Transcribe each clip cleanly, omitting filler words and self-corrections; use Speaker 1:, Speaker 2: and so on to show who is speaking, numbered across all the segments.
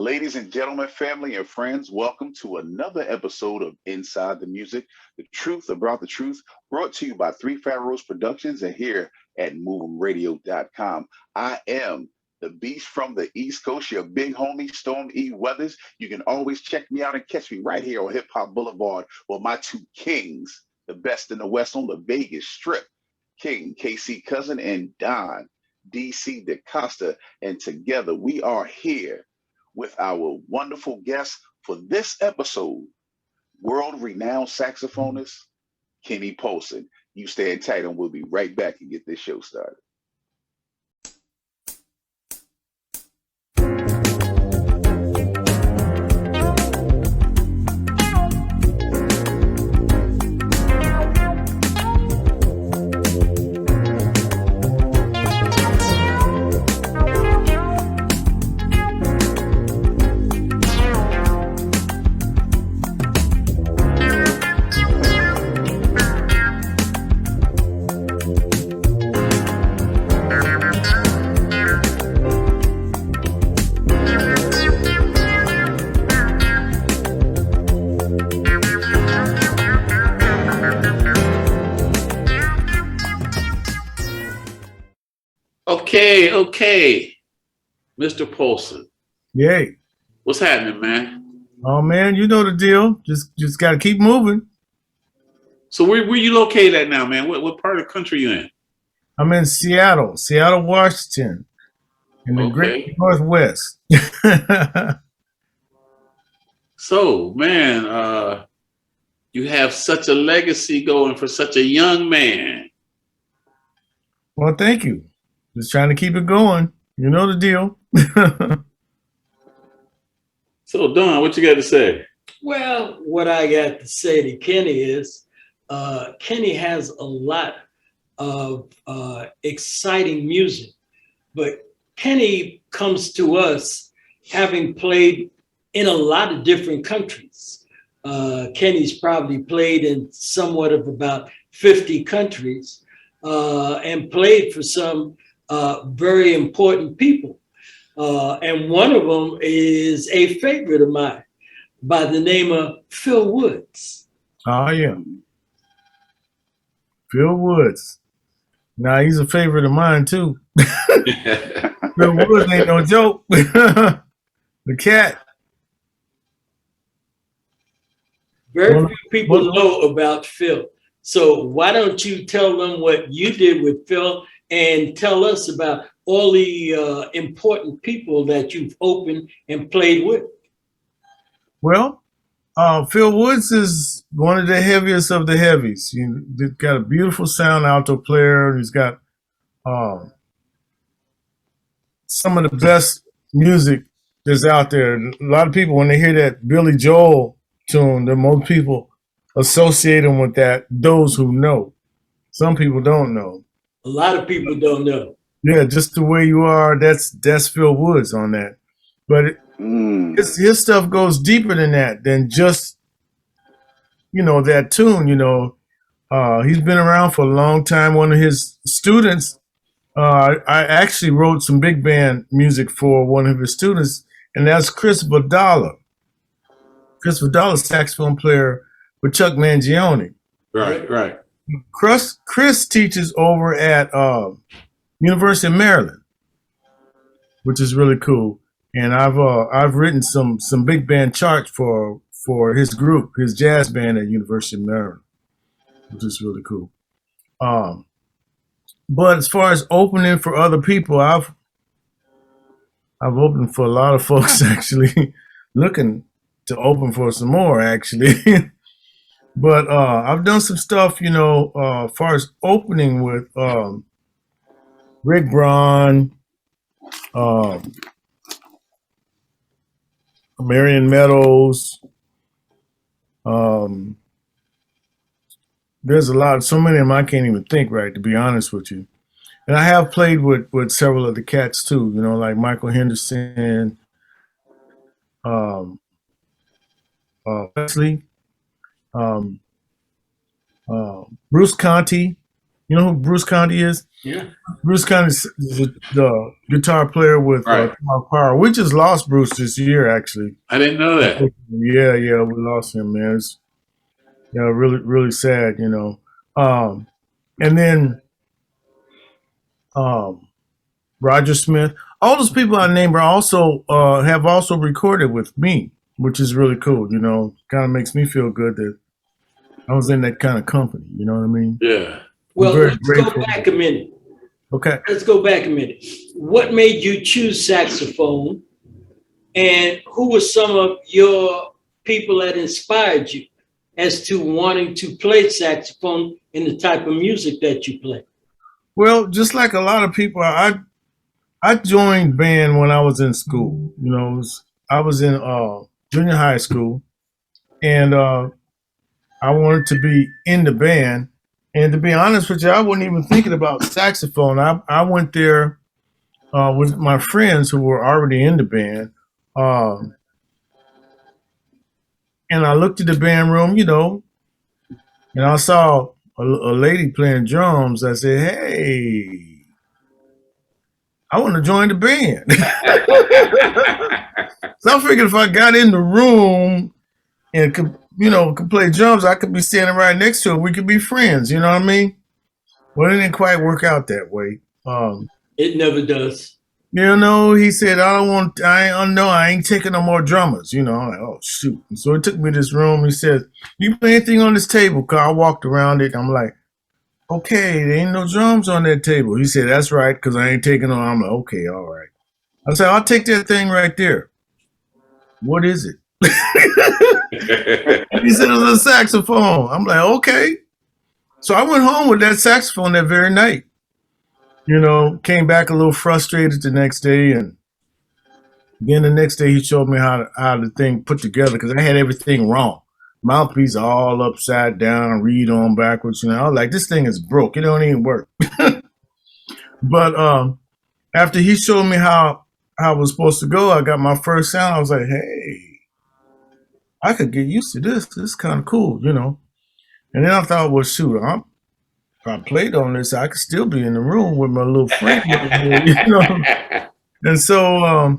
Speaker 1: Ladies and gentlemen, family and friends, welcome to another episode of Inside the Music, the truth about the truth, brought to you by Three Pharaohs Productions and here at MovemRadio.com. I am the beast from the East Coast, your big homie, Storm E. Weathers. You can always check me out and catch me right here on Hip Hop Boulevard with my two kings, the best in the West on the Vegas Strip, King KC Cousin and Don DC DaCosta. And together we are here with our wonderful guest for this episode, world renowned saxophonist, Kenney Polson. You stand tight and we'll be right back and get this show started. Okay, Mr. Polson.
Speaker 2: Yay.
Speaker 1: What's happening, man?
Speaker 2: Oh man, you know the deal. Just gotta keep moving.
Speaker 1: So where you located at now, man? What part of the country you in?
Speaker 2: I'm in Seattle, Washington, in the great Northwest.
Speaker 1: So, man, you have such a legacy going for such a young man.
Speaker 2: Well, thank you. Just trying to keep it going. You know the deal.
Speaker 1: So, Don, what you got to say?
Speaker 3: Well, what I got to say to Kenney is Kenney has a lot of exciting music, but Kenney comes to us having played in a lot of different countries. Kenney's probably played in somewhat of about 50 countries and played for some very important people. And one of them is a favorite of mine by the name of Phil Woods.
Speaker 2: Oh, yeah. Phil Woods. Nah, he's a favorite of mine, too. Phil Woods ain't no joke. The cat.
Speaker 3: Very few people know about Phil. So why don't you tell them what you did with Phil and tell us about all the important people that you've opened and played with?
Speaker 2: Well, Phil Woods is one of the heaviest of the heavies. He's got a beautiful sound alto player. He's got some of the best music that's out there. A lot of people, when they hear that Billy Joel tune, that most people associate him with that, those who know. Some people don't know.
Speaker 3: A lot of people don't know.
Speaker 2: Yeah, just the way you are, that's Phil Woods on that. But his stuff goes deeper than that, than just, that tune, He's been around for a long time. One of his students, I actually wrote some big band music for one of his students, and that's Chris Vidala. Chris Vidala, saxophone player with Chuck Mangione.
Speaker 1: Right.
Speaker 2: Chris teaches over at University of Maryland, which is really cool. And I've written some big band charts for his group, his jazz band at University of Maryland, which is really cool. But as far as opening for other people, I've opened for a lot of folks actually, looking to open for some more actually. But I've done some stuff, as far as opening with Rick Braun, Marion Meadows. There's so many of them I can't even think right, to be honest with you. And I have played with several of the cats too, like Michael Henderson, Wesley, Bruce Conti, You know who Bruce Conti is?
Speaker 3: Yeah.
Speaker 2: Bruce Conti is the guitar player with
Speaker 4: Right.
Speaker 2: Power. We just lost Bruce this year, actually.
Speaker 4: I didn't know that.
Speaker 2: Yeah, we lost him, man. It's really, really sad, you know. And then Roger Smith. All those people I named are also have also recorded with me, which is really cool. You know, kind of makes me feel good that I was in that kind of company. You know what I mean?
Speaker 4: Yeah.
Speaker 3: Well,
Speaker 2: very
Speaker 3: let's go back a minute.
Speaker 2: Okay.
Speaker 3: Let's go back a minute. What made you choose saxophone, and who were some of your people that inspired you as to wanting to play saxophone in the type of music that you play?
Speaker 2: Well, just like a lot of people, I joined band when I was in school. You know, I was in junior high school, and I wanted to be in the band. And to be honest with you, I wasn't even thinking about saxophone. I went there with my friends who were already in the band. And I looked at the band room, you know, and I saw a lady playing drums. I said, hey, I want to join the band. So I figured if I got in the room and could play drums, I could be standing right next to her. We could be friends, you know what I mean? Well, it didn't quite work out that way.
Speaker 3: It never does.
Speaker 2: You know, he said, I ain't taking no more drummers. You know, I'm like, oh, shoot. And so he took me to this room. He said, you play anything on this table? Cause I walked around it. I'm like, okay, there ain't no drums on that table. He said, that's right, because I ain't taking no. I'm like, okay, all right. I said, I'll take that thing right there. What is it? He said, it was a saxophone. I'm like, okay. So I went home with that saxophone that very night. You know, came back a little frustrated the next day, and then the next day he showed me how the thing put together because I had everything wrong. Mouthpiece all upside down, reed on backwards. You know, I was like, this thing is broke. It don't even work. But after he showed me how it was supposed to go, I got my first sound. I was like, hey, I could get used to this. This is kind of cool, you know. And then I thought, well, shoot, if I played on this, I could still be in the room with my little friend. You know? And so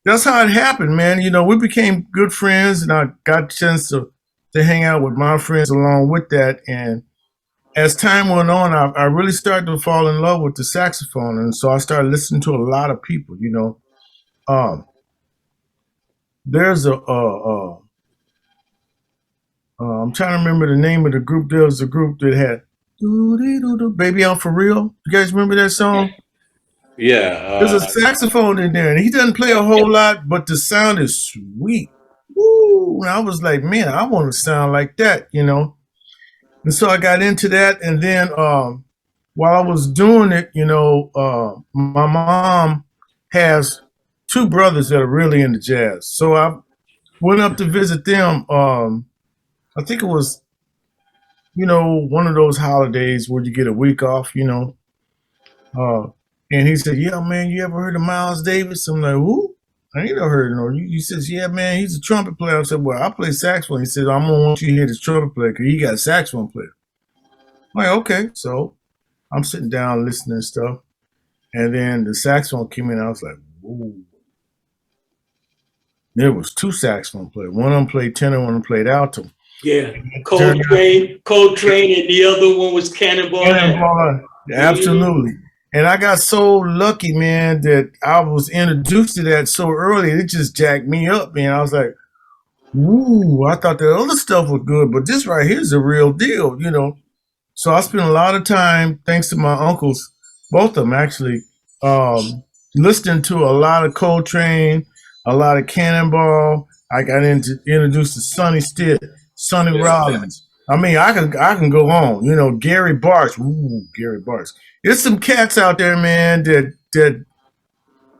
Speaker 2: that's how it happened, man. You know, we became good friends, and I got a chance to hang out with my friends along with that. And as time went on, I really started to fall in love with the saxophone. And so I started listening to a lot of people, you know. There's I'm trying to remember the name of the group. There was a group that had Baby I'm For Real. You guys remember that song?
Speaker 4: Yeah.
Speaker 2: There's a saxophone in there, and he doesn't play a whole lot, but the sound is sweet. Woo! And I was like, man, I want to sound like that, you know? And so I got into that, and then while I was doing it, you know, my mom has two brothers that are really into jazz. So I went up to visit them. I think it was, you know, one of those holidays where you get a week off, you know. And he said, yeah, man, you ever heard of Miles Davis? I'm like, who? I ain't never heard of him. He says, yeah, man, he's a trumpet player. I said, well, I play saxophone. He said, I'm going to want you to hear this trumpet player because he got a saxophone player. I'm like, okay. So I'm sitting down listening and stuff. And then the saxophone came in. I was like, whoa. There was two saxophone players. One of them played tenor, one of them played alto.
Speaker 3: Yeah, Coltrane, and the other one was Cannonball.
Speaker 2: Absolutely. And I got so lucky, man, that I was introduced to that so early. It just jacked me up, man. I was like, ooh, I thought the other stuff was good, but this right here is a real deal, you know. So I spent a lot of time, thanks to my uncles, both of them actually, listening to a lot of Coltrane, a lot of Cannonball. I got introduced to Sonny Stitt, Sonny Rollins. I mean, I can go on. You know, Gary Bartz. Ooh, Gary Bartz. There's some cats out there, man, that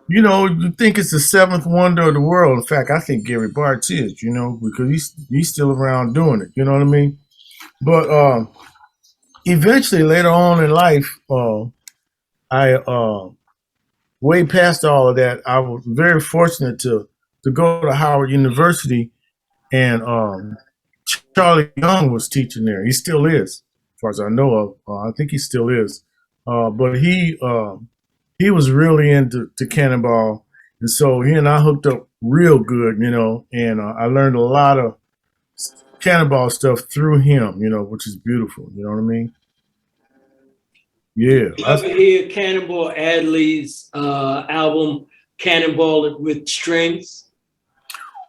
Speaker 2: you know, you think it's the seventh wonder of the world. In fact, I think Gary Bartz is, you know, because he's still around doing it. You know what I mean? But eventually, later on in life, I way past all of that. I was very fortunate to go to Howard University, and Charlie Young was teaching there. He still is, as far as I know of. I think he still is. But he was really into Cannonball, and so he and I hooked up real good, and I learned a lot of Cannonball stuff through him, which is beautiful. You know what I mean? Yeah.
Speaker 3: You ever hear Cannonball Adderley's album, Cannonball with Strings?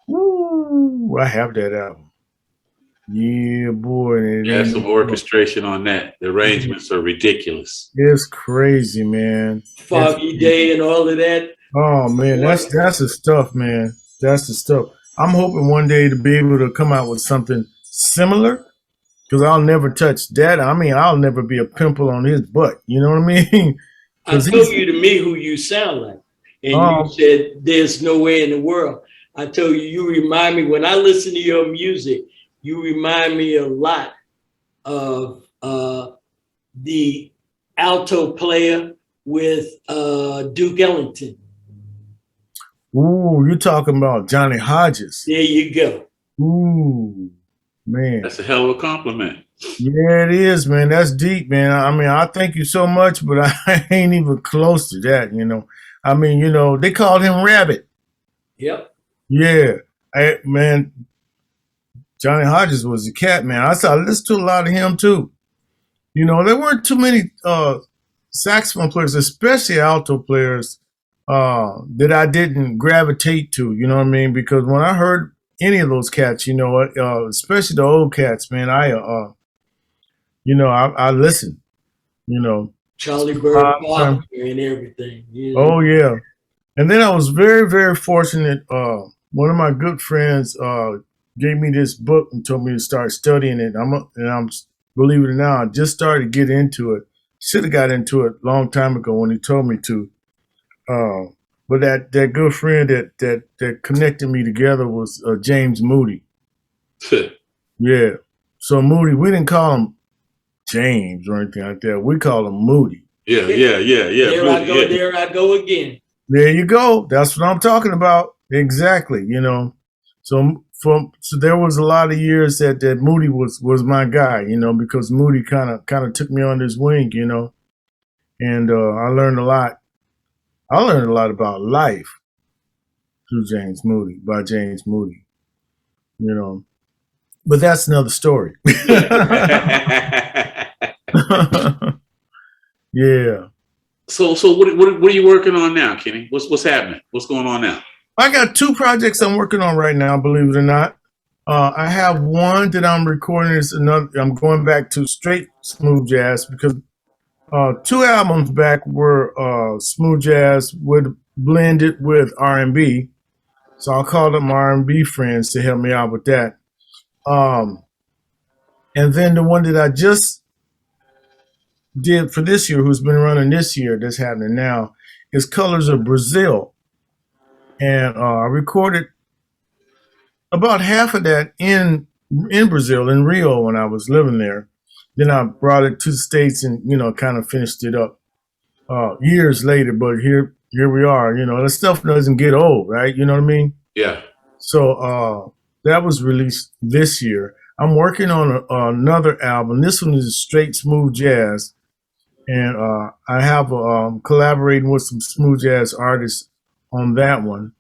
Speaker 2: Ooh, I have that album. Yeah, boy.
Speaker 4: There's some orchestration on that. The arrangements are ridiculous.
Speaker 2: It's crazy, man.
Speaker 3: Foggy Day and all of that.
Speaker 2: Oh man, that's the stuff, man. That's the stuff. I'm hoping one day to be able to come out with something similar, because I'll never touch that. I mean, I'll never be a pimple on his butt. You know what I mean?
Speaker 3: I told you to me who you sound like, and you said there's no way in the world. I told you, you remind me, when I listen to your music, you remind me a lot of the alto player with Duke Ellington.
Speaker 2: Ooh, you're talking about Johnny Hodges.
Speaker 3: There you go.
Speaker 2: Ooh, man.
Speaker 4: That's a hell of a compliment.
Speaker 2: Yeah, it is, man. That's deep, man. I mean, I thank you so much, but I ain't even close to that, I mean, they called him Rabbit.
Speaker 3: Yep.
Speaker 2: Yeah. Man, Johnny Hodges was a cat, man. I listened to a lot of him too. There weren't too many saxophone players, especially alto players, that I didn't gravitate to, you know what I mean? Because when I heard any of those cats, especially the old cats, man, I listened,
Speaker 3: Charlie Bird Parker and everything.
Speaker 2: Oh, yeah. And then I was very, very fortunate. One of my good friends gave me this book and told me to start studying it. I'm believe it or not, I just started to get into it. Should have got into it a long time ago when he told me to. But that good friend that connected me together was James Moody. Yeah. So Moody, we didn't call him James or anything like that. We call him Moody.
Speaker 4: Yeah.
Speaker 3: There
Speaker 4: Moody,
Speaker 3: there I go again.
Speaker 2: There you go. That's what I'm talking about. Exactly. So there was a lot of years that Moody was my guy, because Moody kind of took me under his wing, and I learned a lot. I learned a lot about life by James Moody, But that's another story. Yeah.
Speaker 4: So what are you working on now, Kenny? What's happening? What's going on now?
Speaker 2: I got 2 projects I'm working on right now, believe it or not. I have one that I'm recording. Is another. I'm going back to straight smooth jazz, because 2 albums back were smooth jazz blended with R&B. So I'll call them R&B friends to help me out with that. And then the one that I just did for this year, who's been running this year, that's happening now, is Colors of Brazil. And I recorded about half of that in Brazil, in Rio, when I was living there. Then I brought it to the States and, kind of finished it up years later. But here we are. The stuff doesn't get old, right? You know what I mean?
Speaker 4: Yeah.
Speaker 2: So that was released this year. I'm working on another album. This one is straight smooth jazz. And I have collaborating with some smooth jazz artists on that one.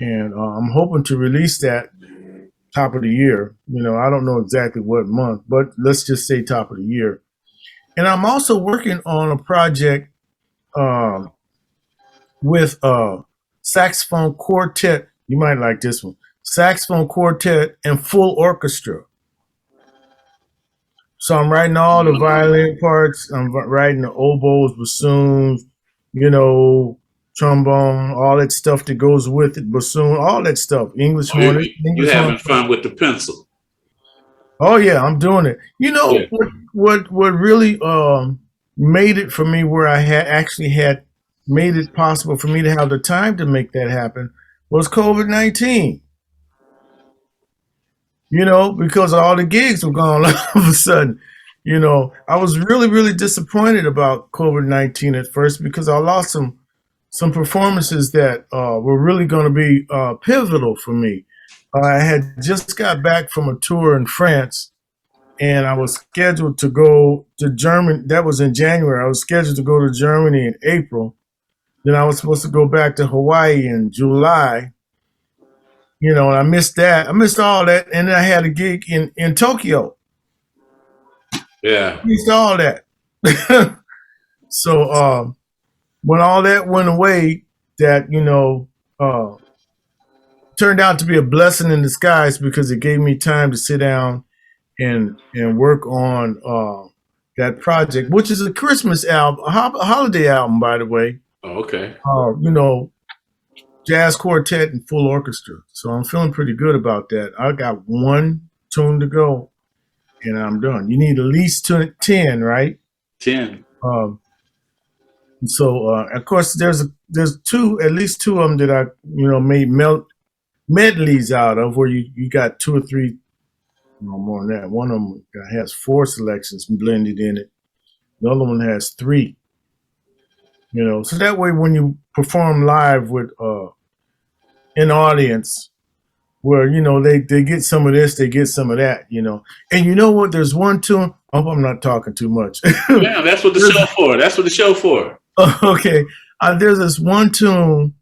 Speaker 2: And I'm hoping to release that top of the year. I don't know exactly what month, but let's just say top of the year. And I'm also working on a project with saxophone quartet. You might like this one. Saxophone quartet and full orchestra. So I'm writing all the violin parts. I'm writing the oboes, bassoons, trombone, all that stuff that goes with it, bassoon, all that stuff. English horn.
Speaker 4: You're having fun with the pencil.
Speaker 2: Oh yeah, I'm doing it. What really made it for me, where I had made it possible for me to have the time to make that happen, was COVID-19. Because all the gigs were gone all of a sudden. I was really, really disappointed about COVID-19 at first, because I lost some performances that were really going to be pivotal for me. I had just got back from a tour in France, and I was scheduled to go to Germany. That was in January. I was scheduled to go to Germany in April. Then I was supposed to go back to Hawaii in July. You know, and I missed that. I missed all that, and then I had a gig in Tokyo.
Speaker 4: Yeah.
Speaker 2: I missed all that. So when all that went away, that, you know, turned out to be a blessing in disguise, because it gave me time to sit down and work on that project, which is a Christmas album, a holiday album, by the way.
Speaker 4: Oh, okay.
Speaker 2: You know, jazz quartet and full orchestra. So I'm feeling pretty good about that. I got one tune to go, and I'm done. You need at least 10, right?
Speaker 4: 10.
Speaker 2: So of course there's at least two of them that I, you know, made medleys out of, where you got 2 or 3, no more than that. One of them has 4 selections blended in it. The other one has 3. You know, so that way when you perform live with an audience, where, you know, they get some of this, they get some of that, you know. And you know what? There's one tune. I hope I'm not talking too much.
Speaker 4: Yeah, that's what the show for. That's what the show for.
Speaker 2: Okay, there's this one tune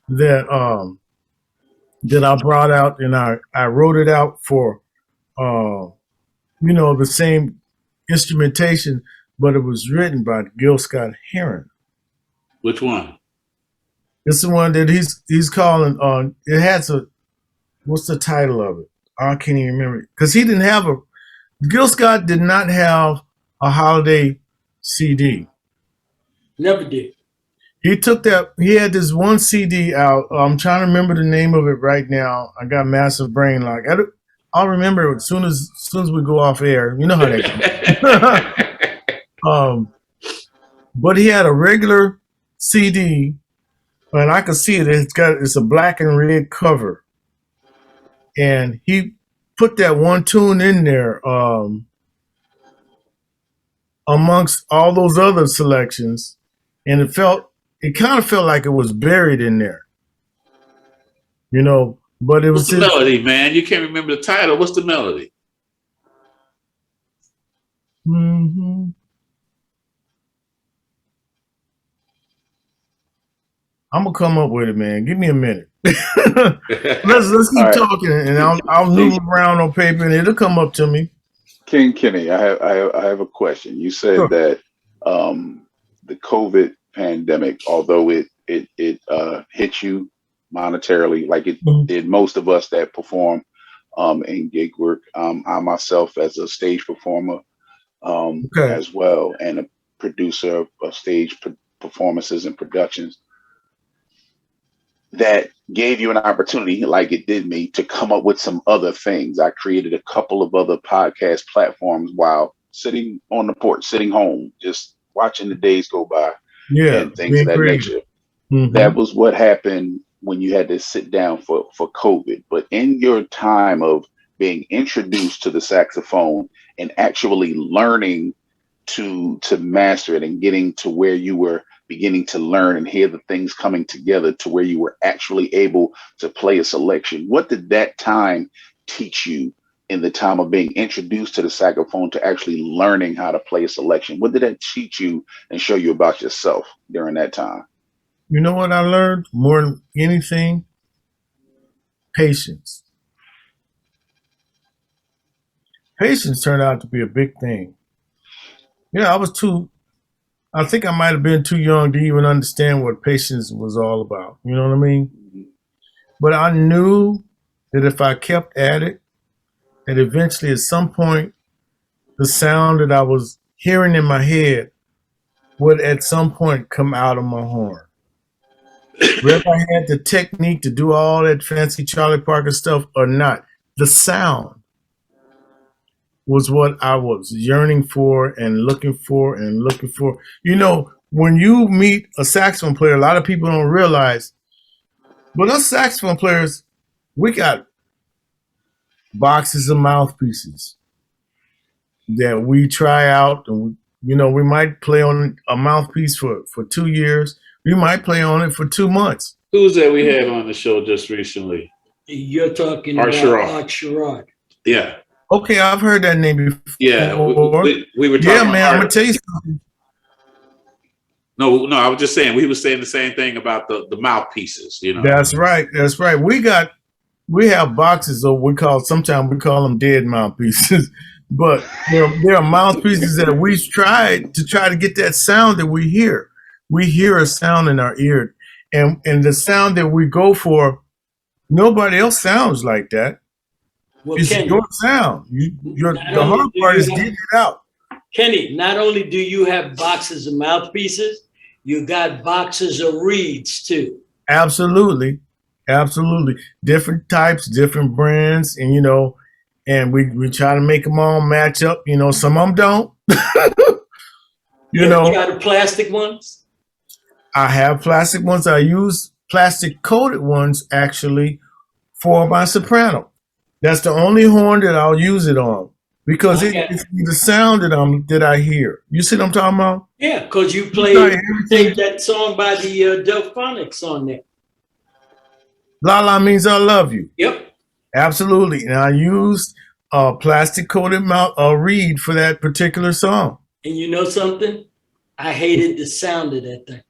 Speaker 2: that that I brought out, and I wrote it out for you know, the same instrumentation, but it was written by Gil Scott-Heron.
Speaker 4: Which one?
Speaker 2: It's the one that he's calling on. It has what's the title of it? I can't even remember it, because he didn't have Gil Scott did not have a holiday CD.
Speaker 3: Never did.
Speaker 2: He took that. He had this one CD out. I'm trying to remember the name of it right now. I got massive brain lock. I'll remember it as soon as we go off air. You know how that goes. But he had a regular CD, and I can see it. It's a black and red cover, and he put that one tune in there amongst all those other selections, and it kind of felt like it was buried in there, you know. But it was
Speaker 4: What's the melody, man? You can't remember the title. What's the melody?
Speaker 2: Mm-hmm. I'm gonna come up with it, man. Give me a minute. let's keep talking, and I'll move around on paper, and it'll come up to me.
Speaker 1: Kenny, I have a question. You said that the COVID pandemic, although it hit you monetarily, like it did most of us that perform in gig work. I myself, as a stage performer as well, and a producer of stage performances and productions, that gave you an opportunity, like it did me, to come up with some other things. I created a couple of other podcast platforms while sitting on the porch, sitting home, just watching the days go by, and things of that nature. Mm-hmm. That was what happened when you had to sit down for COVID. But in your time of being introduced to the saxophone and actually learning to master it, and getting to where you were beginning to learn and hear the things coming together to where you were actually able to play a selection, what did that time teach you in the time of being introduced to the saxophone to actually learning how to play a selection? What did that teach you and show you about yourself during that time?
Speaker 2: You know what I learned more than anything? Patience. Patience turned out to be a big thing. Yeah, I think I might have been too young to even understand what patience was all about. You know what I mean? But I knew that if I kept at it, that eventually at some point, the sound that I was hearing in my head would at some point come out of my horn. Whether I had the technique to do all that fancy Charlie Parker stuff or not, the sound was what I was yearning for and looking for and looking for. You know, when you meet a saxophone player, a lot of people don't realize, but us saxophone players, we got boxes of mouthpieces that we try out. And, you know, we might play on a mouthpiece for 2 years. We might play on it for 2 months.
Speaker 4: Who's that we had on the show just recently?
Speaker 3: You're talking
Speaker 4: Art
Speaker 3: about
Speaker 4: Sherrod.
Speaker 3: Art Sherrod.
Speaker 4: Yeah.
Speaker 2: Okay, I've heard that name before.
Speaker 4: Yeah, we were talking.
Speaker 2: Yeah, man, I'm gonna tell you something.
Speaker 4: No, I was just saying we were saying the same thing about the mouthpieces. You know.
Speaker 2: That's right. That's right. We have boxes of sometimes we call them dead mouthpieces, but there are mouthpieces that we've tried to get that sound that we hear. We hear a sound in our ear, and the sound that we go for, nobody else sounds like that. Well, it's Kenny, your sound. The hard part is getting it out.
Speaker 3: Kenny, not only do you have boxes of mouthpieces, you got boxes of reeds too.
Speaker 2: Absolutely. Different types, different brands, and and we try to make them all match up. Some of them don't.
Speaker 3: You got the plastic ones?
Speaker 2: I have plastic ones. I use plastic coated ones actually for my soprano. That's the only horn that I'll use it on because it's the sound that I hear. You see what I'm talking about?
Speaker 3: Yeah, because you played that song by the Delphonics on there.
Speaker 2: La La Means I Love You.
Speaker 3: Yep.
Speaker 2: Absolutely. And I used a plastic coated reed for that particular song.
Speaker 3: And you know something? I hated the sound of that thing.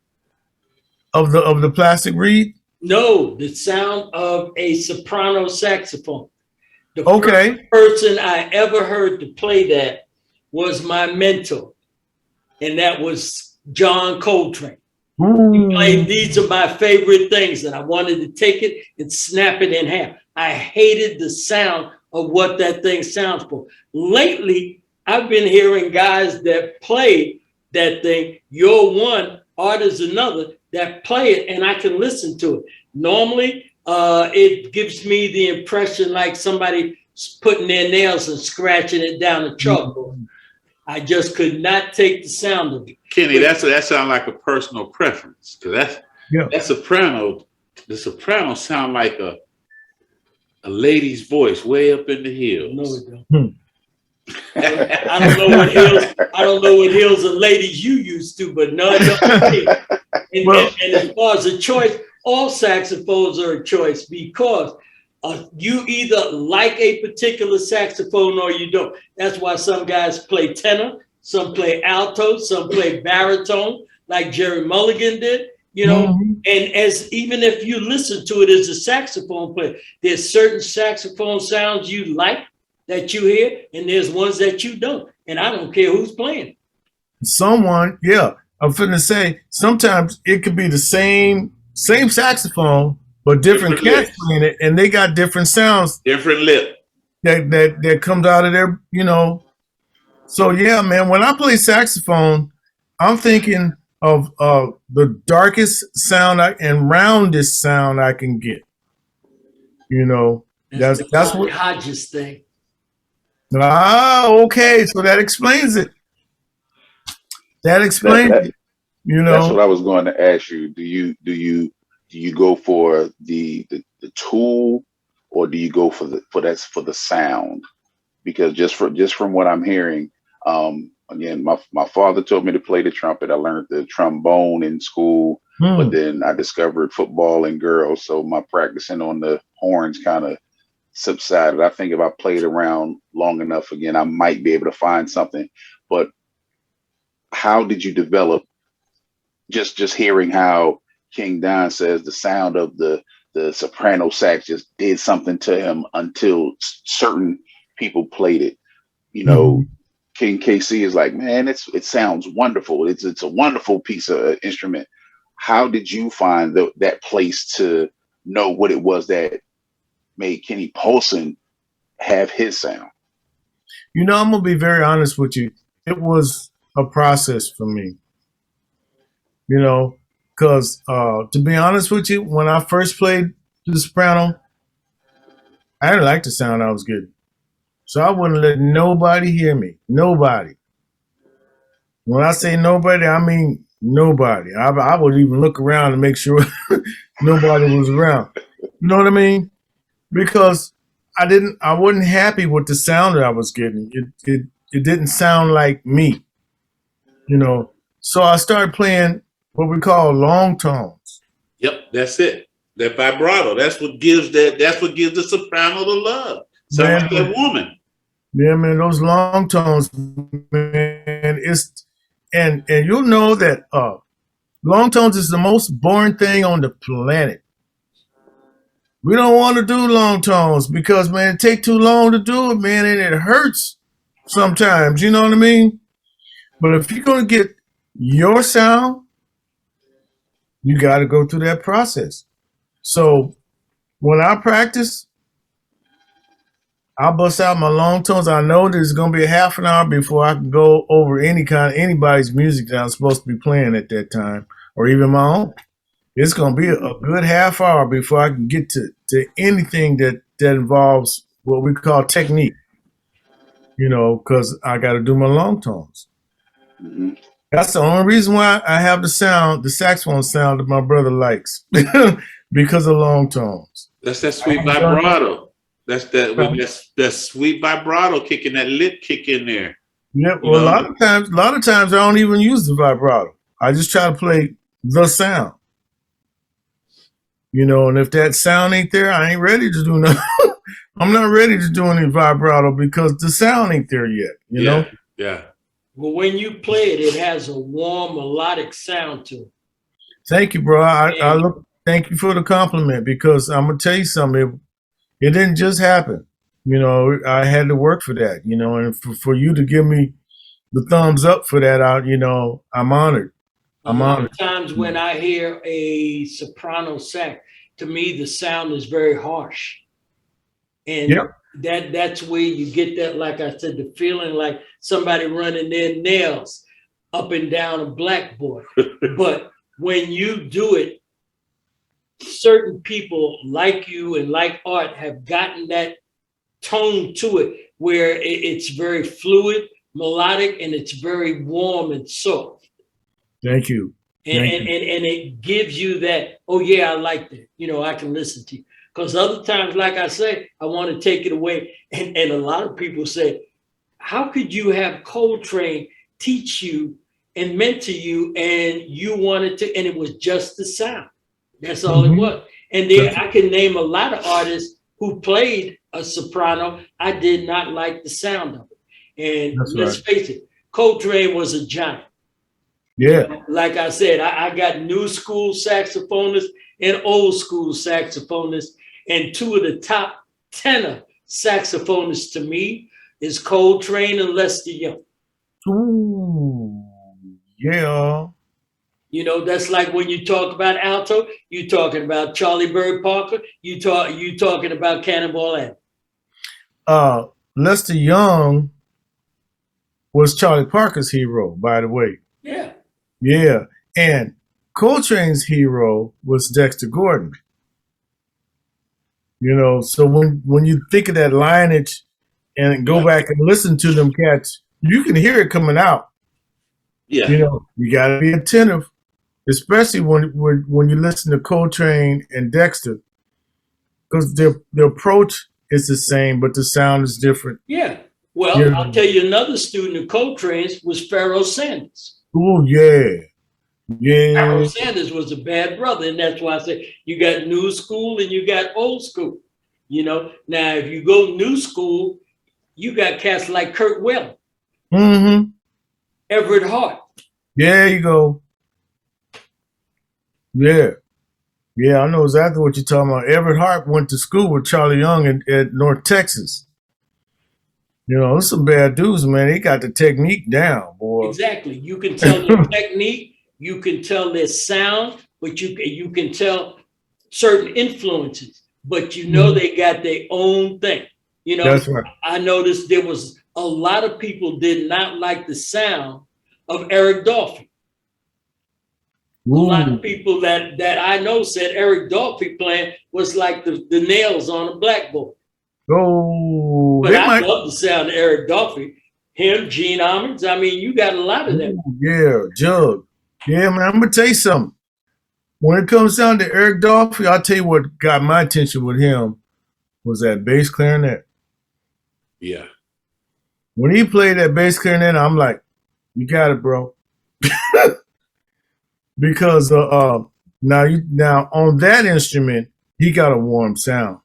Speaker 2: Of the plastic reed?
Speaker 3: No, the sound of a soprano saxophone. The first person I ever heard to play that was my mentor, and that was John Coltrane. He played These Are My Favorite Things, and I wanted to take it and snap it in half. I hated the sound of what that thing sounds for. Lately, I've been hearing guys that play that thing. You're one, Art is another, that play it, and I can listen to it. Normally, it gives me the impression like somebody putting their nails and scratching it down the chalkboard. I just could not take the sound of it.
Speaker 4: Kenny, that sounds like a personal preference, because that soprano, the soprano sound like a lady's voice way up in the hills.
Speaker 3: No, it don't. I don't know what hills of ladies you used to, but no, it don't. And as far as a choice, all saxophones are a choice because you either like a particular saxophone or you don't. That's why some guys play tenor, some play alto, some play baritone, like Jerry Mulligan did, And even if you listen to it as a saxophone player, there's certain saxophone sounds you like that you hear, and there's ones that you don't. And I don't care who's playing.
Speaker 2: I'm finna say, sometimes it could be the same saxophone, but different cats playing it, and they got different sounds.
Speaker 4: Different lip.
Speaker 2: That comes out of their, So yeah, man, when I play saxophone, I'm thinking of the darkest sound and roundest sound I can get. That's what
Speaker 3: Hodges thing.
Speaker 2: Okay, so that explains it. That's what
Speaker 1: I was going to ask you. Do you go for the tool, or do you go for the sound? Because just from what I'm hearing, again, my father told me to play the trumpet. I learned the trombone in school, but then I discovered football and girls, so my practicing on the horns kind of subsided. I think if I played around long enough again, I might be able to find something. But how did you develop? Just hearing how King Don says the sound of the soprano sax just did something to him until certain people played it. King KC is like, man, it sounds wonderful. It's a wonderful piece of instrument. How did you find that place to know what it was that made Kenney Polson have his sound?
Speaker 2: I'm gonna be very honest with you. It was a process for me. Because to be honest with you, when I first played the soprano, I didn't like the sound I was getting. So I wouldn't let nobody hear me. Nobody. When I say nobody, I mean nobody. I would even look around to make sure nobody was around. You know what I mean? Because I wasn't happy with the sound that I was getting. It didn't sound like me. So I started playing what we call long tones.
Speaker 4: Yep, that's it. That vibrato. That's what gives the soprano the love. Sound like a woman.
Speaker 2: Yeah, man, those long tones, man, and you'll know that long tones is the most boring thing on the planet. We don't want to do long tones because, man, it take too long to do it, man, and it hurts sometimes, you know what I mean? But if you're going to get your sound, you got to go through that process. So when I practice, I'll bust out my long tones. I know there's going to be a half an hour before I can go over anybody's music that I'm supposed to be playing at that time, or even my own. It's going to be a good half hour before I can get to anything that involves what we call technique, you know, because I got to do my long tones. Mm-hmm. That's the only reason why I have the saxophone sound that my brother likes, because of long tones.
Speaker 4: That's that sweet vibrato. That's that sweet vibrato kicking, that lip kick in there.
Speaker 2: Yeah, well, a lot of times I don't even use the vibrato. I just try to play the sound. You know, and if that sound ain't there, I ain't ready to do nothing. I'm not ready to do any vibrato because the sound ain't there yet, you know?
Speaker 4: Yeah.
Speaker 3: Well, when you play it, it has a warm, melodic sound to it.
Speaker 2: Thank you, bro. Thank you for the compliment, because I'm going to tell you something. It didn't just happen. You know, I had to work for that, you know, and for you to give me the thumbs up for that, I'm honored.
Speaker 3: A lot of times when I hear a soprano sax, to me, the sound is very harsh. And that's where you get that, like I said, the feeling like somebody running their nails up and down a blackboard. But when you do it, certain people like you and like art have gotten that tone to it where it's very fluid, melodic, and it's very warm and soft.
Speaker 2: Thank you.
Speaker 3: And it gives you that, oh yeah, I like that. You know, I can listen to you. Because other times, like I say, I want to take it away. And a lot of people say, how could you have Coltrane teach you and mentor you, and you wanted to, and it was just the sound. That's all it was. And there, I can name a lot of artists who played a soprano. I did not like the sound of it. And let's face it, Coltrane was a giant.
Speaker 2: Yeah.
Speaker 3: Like I said, I got new school saxophonists and old school saxophonists. And two of the top tenor saxophonists to me is Coltrane and Lester Young.
Speaker 2: Ooh, yeah.
Speaker 3: You know, that's like when you talk about alto, you're talking about Charlie Bird Parker, you talking about Cannonball Adams.
Speaker 2: Lester Young was Charlie Parker's hero, by the way.
Speaker 3: Yeah.
Speaker 2: Yeah. And Coltrane's hero was Dexter Gordon. You know, so when you think of that lineage and go back and listen to them cats, you can hear it coming out.
Speaker 4: Yeah.
Speaker 2: You know, you got to be attentive, especially when you listen to Coltrane and Dexter, because the approach is the same, but the sound is different.
Speaker 3: Yeah. Well, I'll tell you, another student of Coltrane's was Pharoah Sanders.
Speaker 2: Oh, yeah. Yeah.
Speaker 3: Pharoah Sanders was a bad brother, and that's why I say you got new school and you got old school. You know, now if you go new school, you got cats like Kurt Whelan, Everett Hart.
Speaker 2: There you go. Yeah. Yeah, I know exactly what you're talking about. Everett Hart went to school with Charlie Young at North Texas. You know, there's some bad dudes, man. They got the technique down, boy.
Speaker 3: Exactly. You can tell their technique, you can tell their sound, but you can tell certain influences, but you know they got their own thing. You know,
Speaker 2: that's right.
Speaker 3: I noticed there was a lot of people did not like the sound of Eric Dolphy. A lot of people that I know said Eric Dolphy playing was like the nails on a blackboard.
Speaker 2: Oh,
Speaker 3: but I love the sound of Eric Dolphy. Him, Gene Ammons. I mean, you got a lot of them.
Speaker 2: Yeah, Jug. Yeah, man, I'm going to tell you something. When it comes down to Eric Dolphy, I'll tell you what got my attention with him was that bass clarinet.
Speaker 4: Yeah.
Speaker 2: When he played that bass clarinet, I'm like, you got it, bro. Because now on that instrument, he got a warm sound.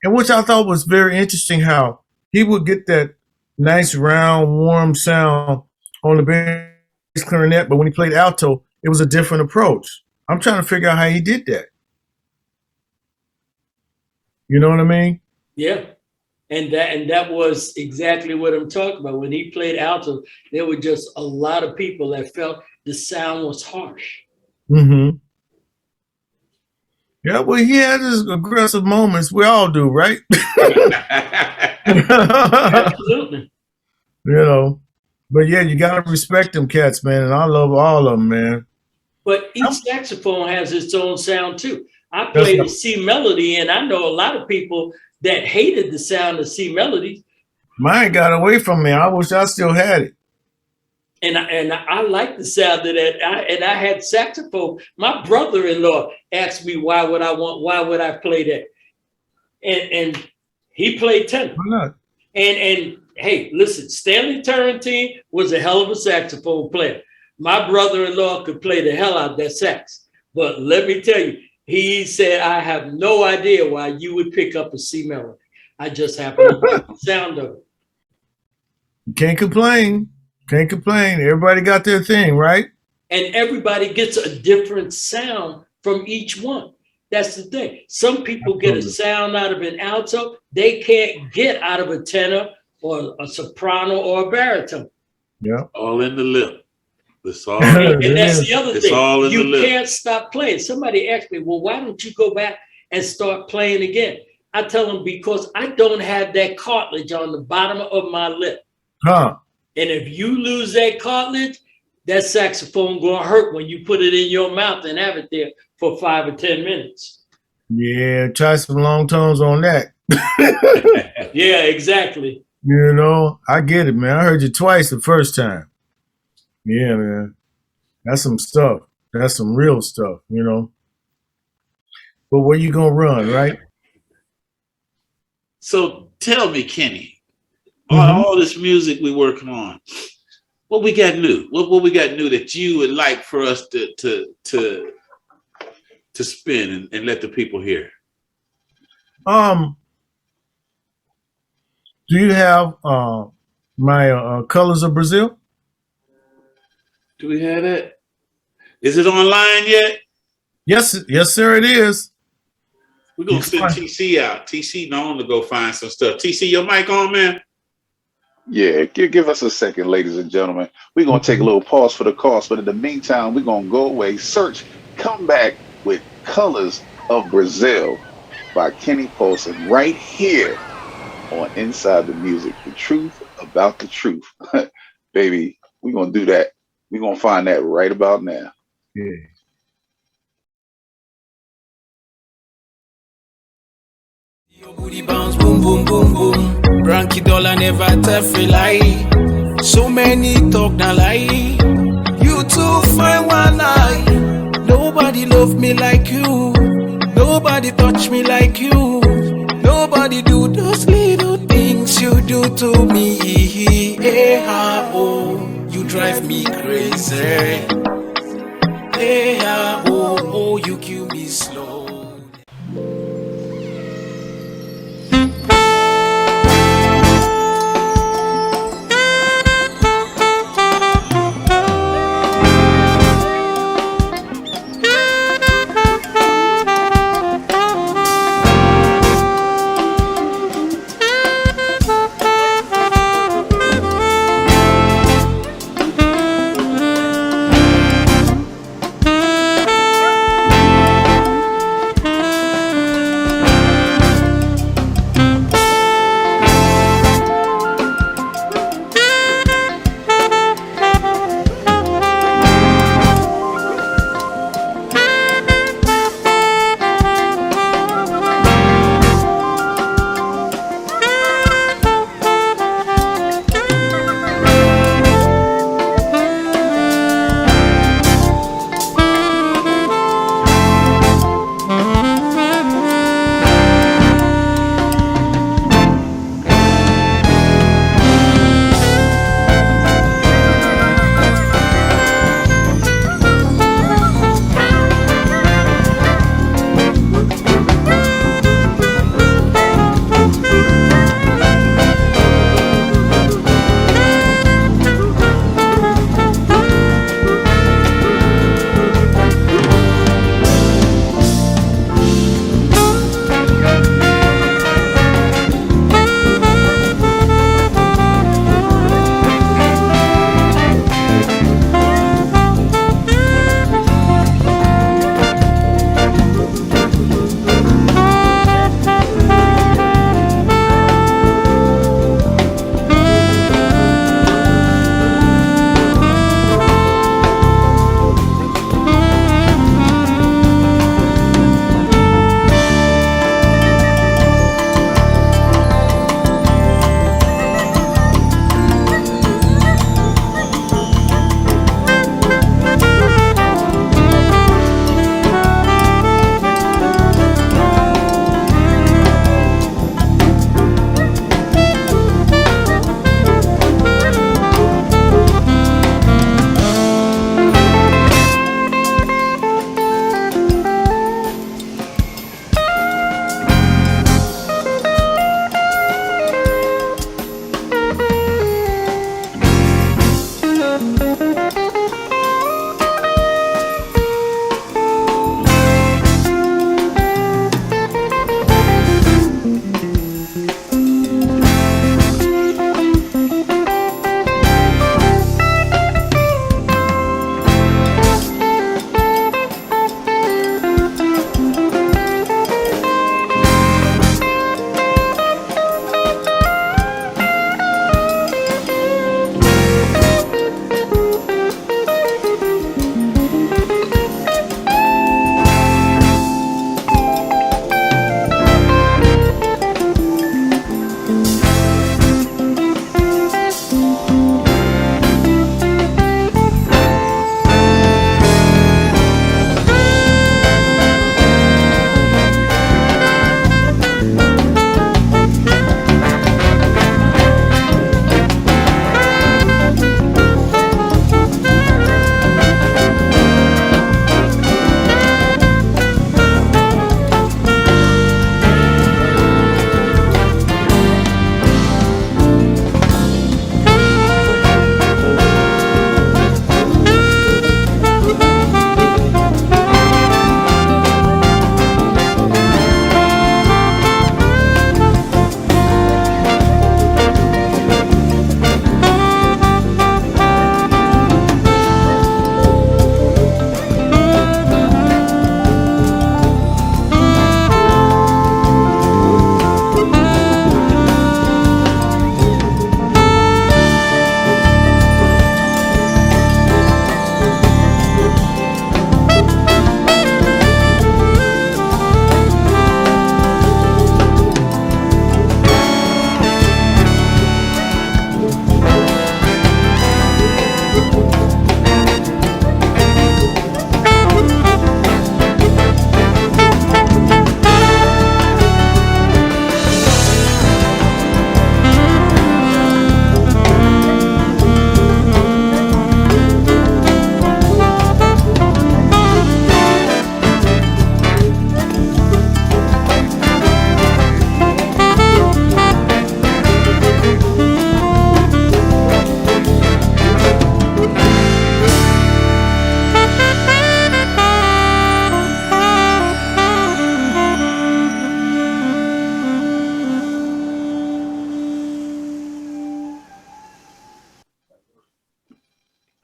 Speaker 2: And which I thought was very interesting, how he would get that nice, round, warm sound on the bass clarinet, but when he played alto, it was a different approach. I'm trying to figure out how he did that. You know what I mean?
Speaker 3: Yeah. And that was exactly what I'm talking about. When he played alto, there were just a lot of people that felt the sound was harsh.
Speaker 2: Mm-hmm. Yeah, well, he had his aggressive moments. We all do, right?
Speaker 3: Absolutely.
Speaker 2: You know, but yeah, you gotta respect them cats, man. And I love all of them, man.
Speaker 3: But each saxophone has its own sound too. I played a C melody, and I know a lot of people that hated the sound of C melodies.
Speaker 2: Mine got away from me. I wish I still had it.
Speaker 3: And I like the sound of that. I had saxophone. My brother-in-law asked me why would I play that? And he played tenor.
Speaker 2: Why not?
Speaker 3: And hey, listen, Stanley Turrentine was a hell of a saxophone player. My brother-in-law could play the hell out of that sax. But let me tell you, he said, I have no idea why you would pick up a C melody. I just happen to like the sound of it.
Speaker 2: Can't complain. Can't complain. Everybody got their thing, right?
Speaker 3: And everybody gets a different sound from each one. That's the thing. Some people get a sound out of an alto they can't get out of a tenor or a soprano or a baritone.
Speaker 2: Yeah.
Speaker 4: All in the lip. It's all
Speaker 3: and that's the other thing.
Speaker 4: All in
Speaker 3: you
Speaker 4: the lip.
Speaker 3: Can't stop playing. Somebody asked me, well, why don't you go back and start playing again? I tell them because I don't have that cartilage on the bottom of my lip.
Speaker 2: Huh.
Speaker 3: And if you lose that cartilage, that saxophone gonna hurt when you put it in your mouth and have it there for 5 or 10 minutes.
Speaker 2: Yeah, try some long tones on that.
Speaker 3: Yeah, exactly.
Speaker 2: You know, I get it, man. I heard you twice the first time. Yeah, man. That's some stuff. That's some real stuff, you know. But where you gonna run, right?
Speaker 4: So tell me, Kenney, all this music we working on, what we got new? What we got new that you would like for us to spin and let the people hear?
Speaker 2: Do you have my Colors of Brazil?
Speaker 4: Do we have that? Is it online yet?
Speaker 2: Yes, sir, it is.
Speaker 4: We're gonna send TC out. TC known to go find some stuff. TC, your mic on, man?
Speaker 1: Yeah, give us a second, ladies and gentlemen. We're going to take a little pause for the cost, but in the meantime, we're going to go away, search, come back with Colors of Brazil by Kenney Polson right here on Inside the Music, the truth about the truth. Baby, we're going to do that. We're going to find that right about now.
Speaker 2: Yeah.
Speaker 5: Your booty bounce, boom, boom, boom, boom. Ranky dollar never tell free lie. So many talk na lie. You too fine one eye. Nobody love me like you. Nobody touch me like you. Nobody do those little things you do to me. Hey, oh, you drive me crazy. Hey, oh, you kill me slow.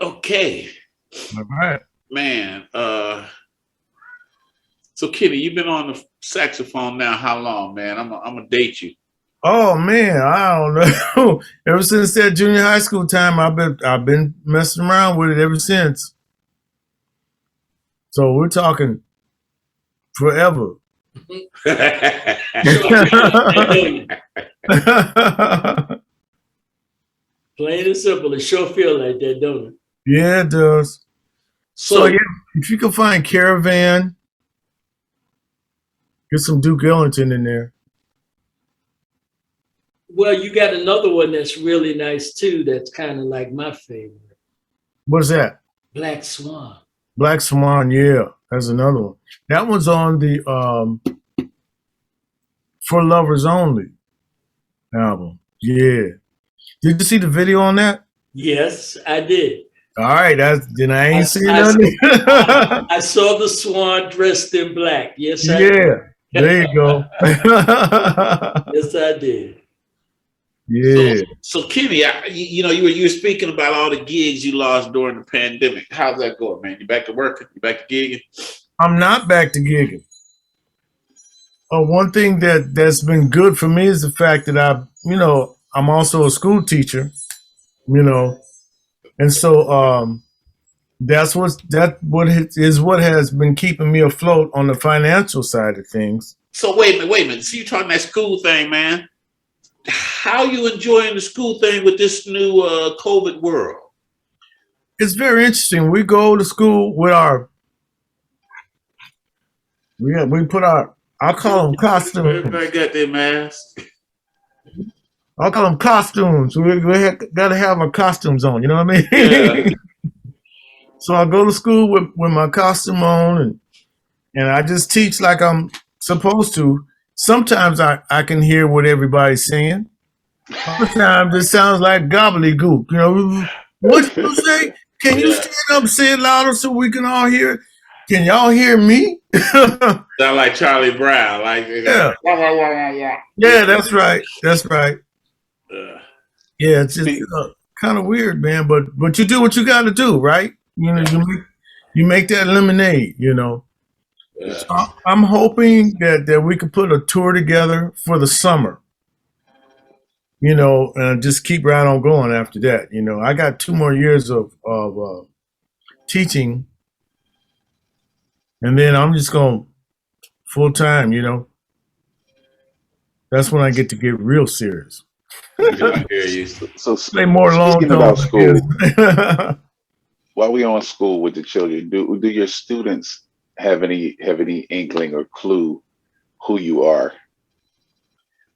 Speaker 4: Okay,
Speaker 2: All right.
Speaker 4: man. So Kenny, you've been on the saxophone now how long, man? I'm gonna date you.
Speaker 2: Oh man, I don't know. Ever since that junior high school time, I've been messing around with it ever since. So we're talking forever.
Speaker 3: Plain and simple. It sure feel like that, don't it?
Speaker 2: Yeah, it does. So yeah, if you can find Caravan, get some Duke Ellington in there.
Speaker 3: Well, you got another one that's really nice too. That's kind of like my favorite.
Speaker 2: What's that?
Speaker 3: Black Swan.
Speaker 2: Black Swan, yeah, that's another one. That one's on the For Lovers Only album. Yeah. Did you see the video on that?
Speaker 3: Yes, I did.
Speaker 2: All right, then I ain't seen nothing.
Speaker 3: I saw the swan dressed in black. Yes, I did.
Speaker 2: Yeah, there you go.
Speaker 3: Yes, I did.
Speaker 2: Yeah.
Speaker 4: So Kenny, you were speaking about all the gigs you lost during the pandemic. How's that going, man? You back to working? You back to gigging?
Speaker 2: I'm not back to gigging. One thing that's been good for me is the fact that I'm also a school teacher, and so that's what has been keeping me afloat on the financial side of things.
Speaker 4: So wait a minute. So you talking that school thing, man? How you enjoying the school thing with this new COVID world?
Speaker 2: It's very interesting. We go to school with we put I call them costumes.
Speaker 4: Everybody got their masks.
Speaker 2: I call them costumes. We got to have our costumes on. You know what I mean?
Speaker 4: Yeah.
Speaker 2: So I go to school with my costume on, and I just teach like I'm supposed to. Sometimes I can hear what everybody's saying. Other times it sounds like gobbledygook. What you say? Can you stand up and say it louder so we can all hear it? Can y'all hear me?
Speaker 4: Sound like Charlie Brown.
Speaker 2: Yeah. Yeah, that's right. That's right. Yeah, it's just kind of weird, man. But you do what you got to do, right? You make that lemonade. So I'm hoping that we could put a tour together for the summer, and just keep right on going after that. I got 2 more years of teaching, and then I'm just going full time, That's when I get to get real serious.
Speaker 4: I hear you.
Speaker 1: So
Speaker 2: Play more long
Speaker 1: speaking about school, while we on school with the children, do your students have any inkling or clue who you are?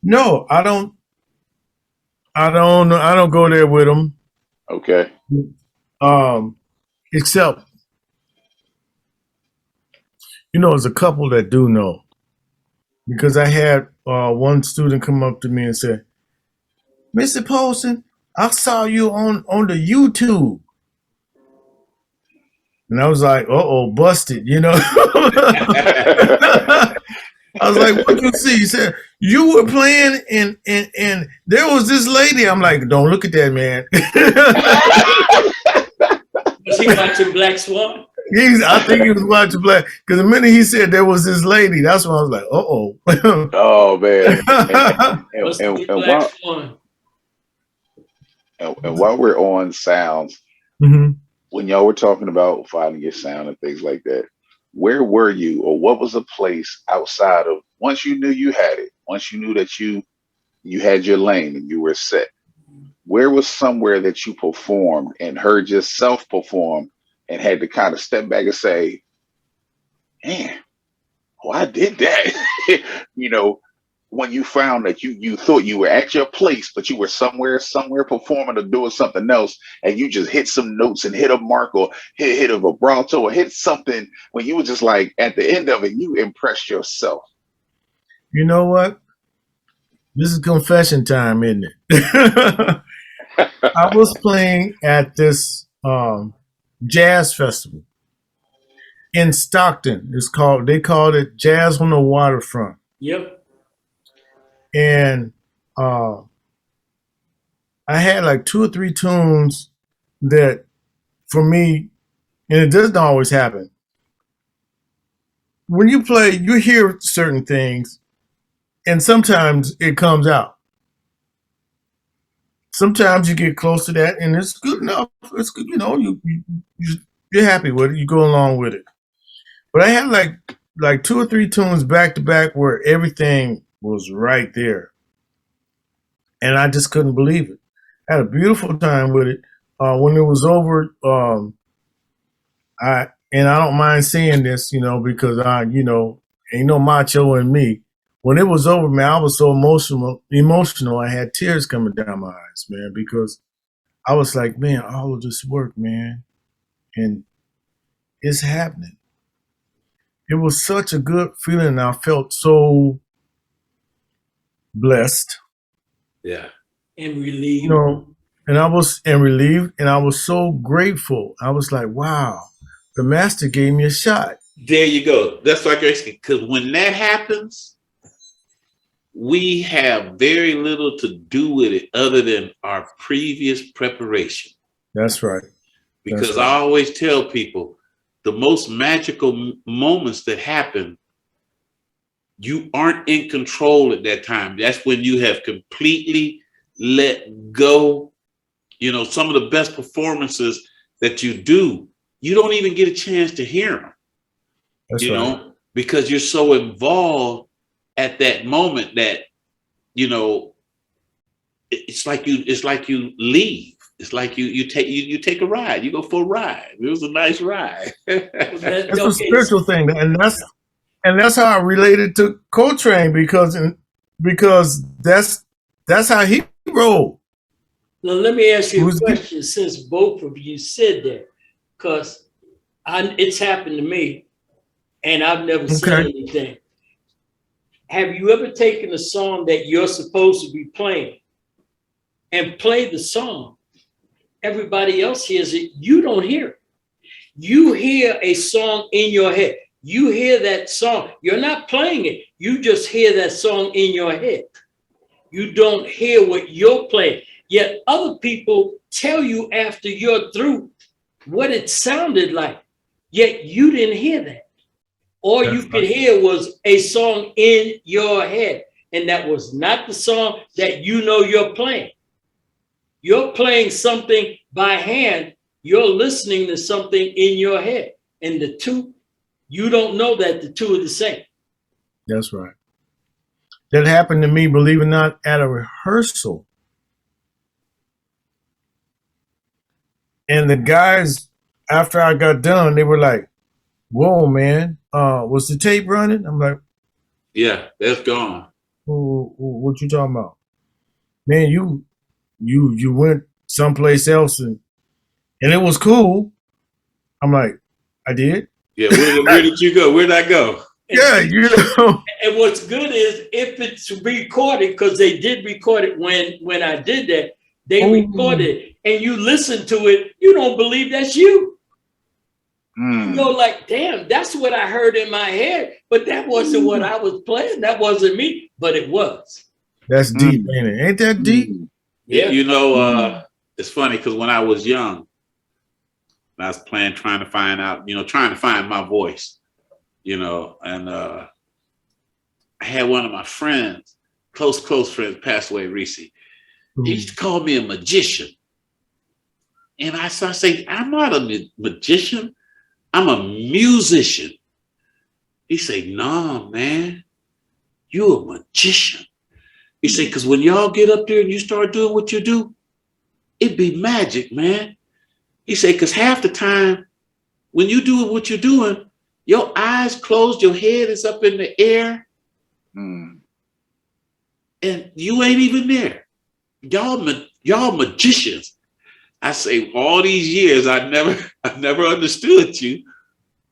Speaker 2: No, I don't know. I don't go there with them.
Speaker 1: Okay.
Speaker 2: Except, there's a couple that do know, because I had one student come up to me and say, "Mr. Polson, I saw you on the YouTube." And I was like, busted, I was like, "What you see?" He said, "You were playing and there was this lady." I'm like, "Don't look at that, man."
Speaker 3: Was he watching Black Swan?
Speaker 2: I think he was watching Black, because the minute he said there was this lady, that's when I was like,
Speaker 1: Oh man. And while we're on sounds,
Speaker 2: mm-hmm.
Speaker 1: when y'all were talking about finding your sound and things like that, where were you, or what was a place outside of, once you knew you had it, once you knew that you had your lane and you were set, where was somewhere that you performed and heard yourself perform and had to kind of step back and say, "Man, I did that." When you found that you thought you were at your place, but you were somewhere performing or doing something else, and you just hit some notes and hit a mark or hit a vibrato or hit something, when you were just like, at the end of it, you impressed yourself.
Speaker 2: You know what? This is confession time, isn't it? I was playing at this jazz festival in Stockton. They called it Jazz on the Waterfront.
Speaker 3: Yep.
Speaker 2: And I had like 2 or 3 tunes that for me, and it doesn't always happen. When you play, you hear certain things, and sometimes it comes out. Sometimes you get close to that, and it's good enough. It's good, you're happy with it. You go along with it. But I had like 2 or 3 tunes back to back where everything was right there, and I just couldn't believe it. I had a beautiful time with it. When it was over, I don't mind saying this, because ain't no macho in me. When it was over, man, I was so emotional. I had tears coming down my eyes, man, because I was like, man, all of this work, man, and it's happening. It was such a good feeling. I felt so blessed.
Speaker 3: Yeah. And relieved.
Speaker 2: And I was relieved, and I was so grateful. I was like, wow, the master gave me a shot.
Speaker 4: There you go. That's like I said, because when that happens, we have very little to do with it other than our previous preparation.
Speaker 2: That's right.
Speaker 4: Because I always tell people, the most magical moments that happen, you aren't in control at that time. That's when you have completely let go. Some of the best performances that you do, you don't even get a chance to hear them.
Speaker 2: That's right.
Speaker 4: Because you're so involved at that moment that, it's like you leave. It's like you take a ride. You go for a ride. It was a nice ride.
Speaker 2: It's a spiritual thing, and that's how I related to Coltrane because that's how he rolled.
Speaker 3: Now let me ask you a question, since both of you said that, because it's happened to me, and I've never said anything. Have you ever taken a song that you're supposed to be playing and play the song? Everybody else hears it. You don't hear it. You hear a song in your head. You hear that song. You're not playing it. You just hear that song in your head. You don't hear what you're playing. Yet other people tell you after you're through what it sounded like. Yet you didn't hear that. All you could hear was a song in your head. And that was not the song that you're playing. You're playing something by hand. You're listening to something in your head. And the two, you don't know that the two are the same.
Speaker 2: That's right. That happened to me, believe it or not, at a rehearsal. And the guys, after I got done, they were like, whoa, man, was the tape running? I'm like,
Speaker 4: yeah, that's gone.
Speaker 2: What you talking about? Man, you went someplace else and it was cool. I'm like, I did?
Speaker 4: Yeah, where did you go? Where did I go?
Speaker 2: Yeah,
Speaker 3: And what's good is if it's recorded, because they did record it when I did that, they recorded it, and you listen to it, you don't believe that's you. You go like, damn, that's what I heard in my head, but that wasn't what I was playing. That wasn't me, but it was.
Speaker 2: That's deep, ain't it? Ain't that deep?
Speaker 3: Yeah.
Speaker 4: It's funny because when I was young, I was trying to find my voice, and I had one of my friends, close friends, passed away recently. He used to call me a magician. And I say, I'm not a magician. I'm a musician. He say, nah, man, you a magician. He say, because when y'all get up there and you start doing what you do, it be magic, man. He say, because half the time when you do what you're doing, your eyes closed, your head is up in the air, and you ain't even there. Y'all magicians. I say, all these years, I never understood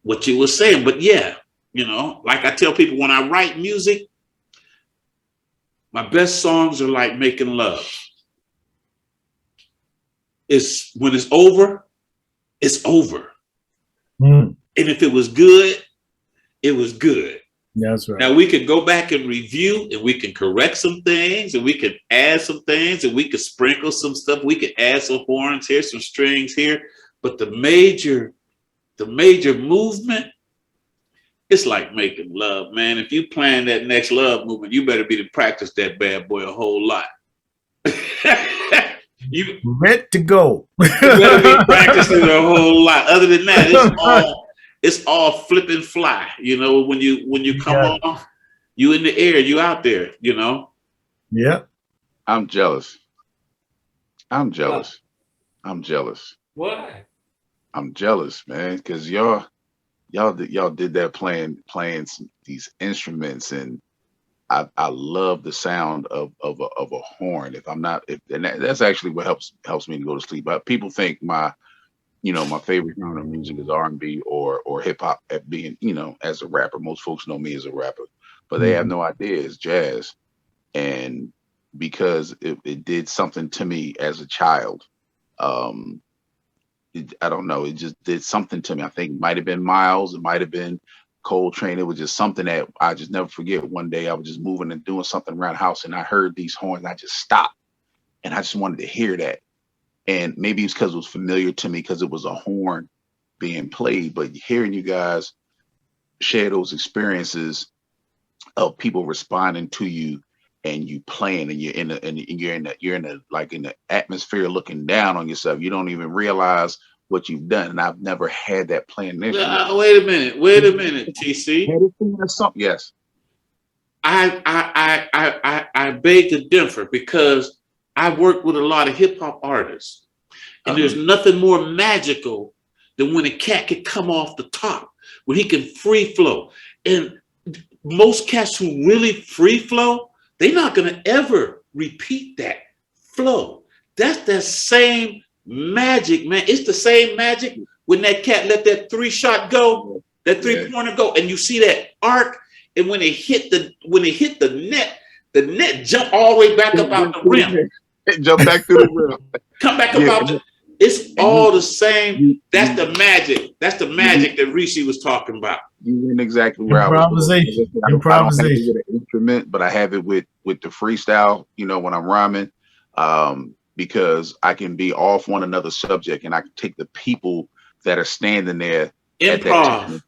Speaker 4: what you were saying. But yeah, like I tell people, when I write music, my best songs are like making love. It's when it's over, it's over. And if it was good, it was good.
Speaker 2: That's right.
Speaker 4: Now we can go back and review, and we can correct some things, and we can add some things, and we can sprinkle some stuff. We can add some horns here, some strings here. But the major movement, it's like making love, man. If you plan that next love movement, you better be to practice that bad boy a whole lot. You
Speaker 2: ready to go.
Speaker 4: You better be practicing a whole lot. Other than that, it's all flip and fly. You know, when you come off, you in the air, you out there. You know.
Speaker 2: Yeah.
Speaker 1: I'm jealous. I'm jealous.
Speaker 3: Why?
Speaker 1: I'm jealous, man, because y'all did that playing these instruments, and I love the sound of a horn. That's actually what helps me to go to sleep. But people think my favorite genre of music is R&B or hip hop. Being as a rapper, most folks know me as a rapper, but they have no idea it's jazz. And because it did something to me as a child, I don't know, it just did something to me. I think it might have been Miles, it might have been Coltrane. It was just something that I just never forget. One day I was just moving and doing something around the house, and I heard these horns, and I just stopped, and I just wanted to hear that. And maybe it's because it was familiar to me because it was a horn being played. But hearing you guys share those experiences of people responding to you and you playing, and you're in the atmosphere looking down on yourself. You don't even realize what you've done. And I've never had that playing instrument.
Speaker 4: Wait a minute, TC.
Speaker 1: Yes.
Speaker 4: I beg to differ, because I work with a lot of hip hop artists, and there's nothing more magical than when a cat can come off the top, when he can free flow. And most cats who really free flow, they're not gonna ever repeat that flow. That's that same magic, man. It's the same magic when that cat let that 3-shot go, that 3-pointer go, and you see that arc, and when it hit the net, the net jump all the way back up out the rim.
Speaker 1: Jump back through the rim.
Speaker 4: Come back up out the. It's all the same. That's the magic. That's the magic that Rishi was talking about.
Speaker 1: You went exactly where
Speaker 2: Improvisation.
Speaker 1: I don't have it with an instrument, but I have it with the freestyle. When I'm rhyming, because I can be off one another subject, and I can take the people that are standing there at that time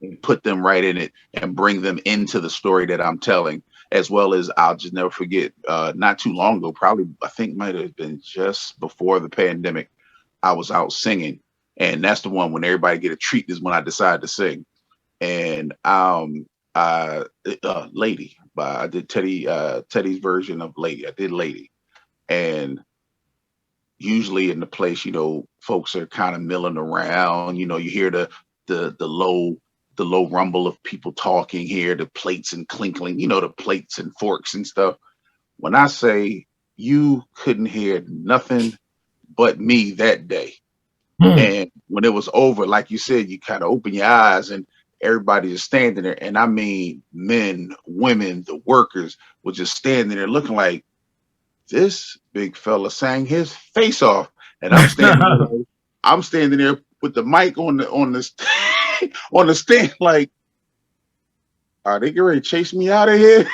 Speaker 1: and put them right in it and bring them into the story that I'm telling. As well as, I'll just never forget, not too long ago, probably I think might have been just before the pandemic, I was out singing, and that's the one when everybody get a treat is when I decide to sing. And Lady, I did Teddy's version of Lady. I did Lady, and usually in the place, folks are kind of milling around. You hear the low rumble of people talking here, the plates and clinkling, the plates and forks and stuff. When I say you couldn't hear nothing but me that day. And when it was over, like you said, you kind of open your eyes and everybody is standing there. And I mean, men, women, the workers were just standing there looking like, this big fella sang his face off. And I'm standing there with the mic on the stand, like, are they getting ready to chase me out of here?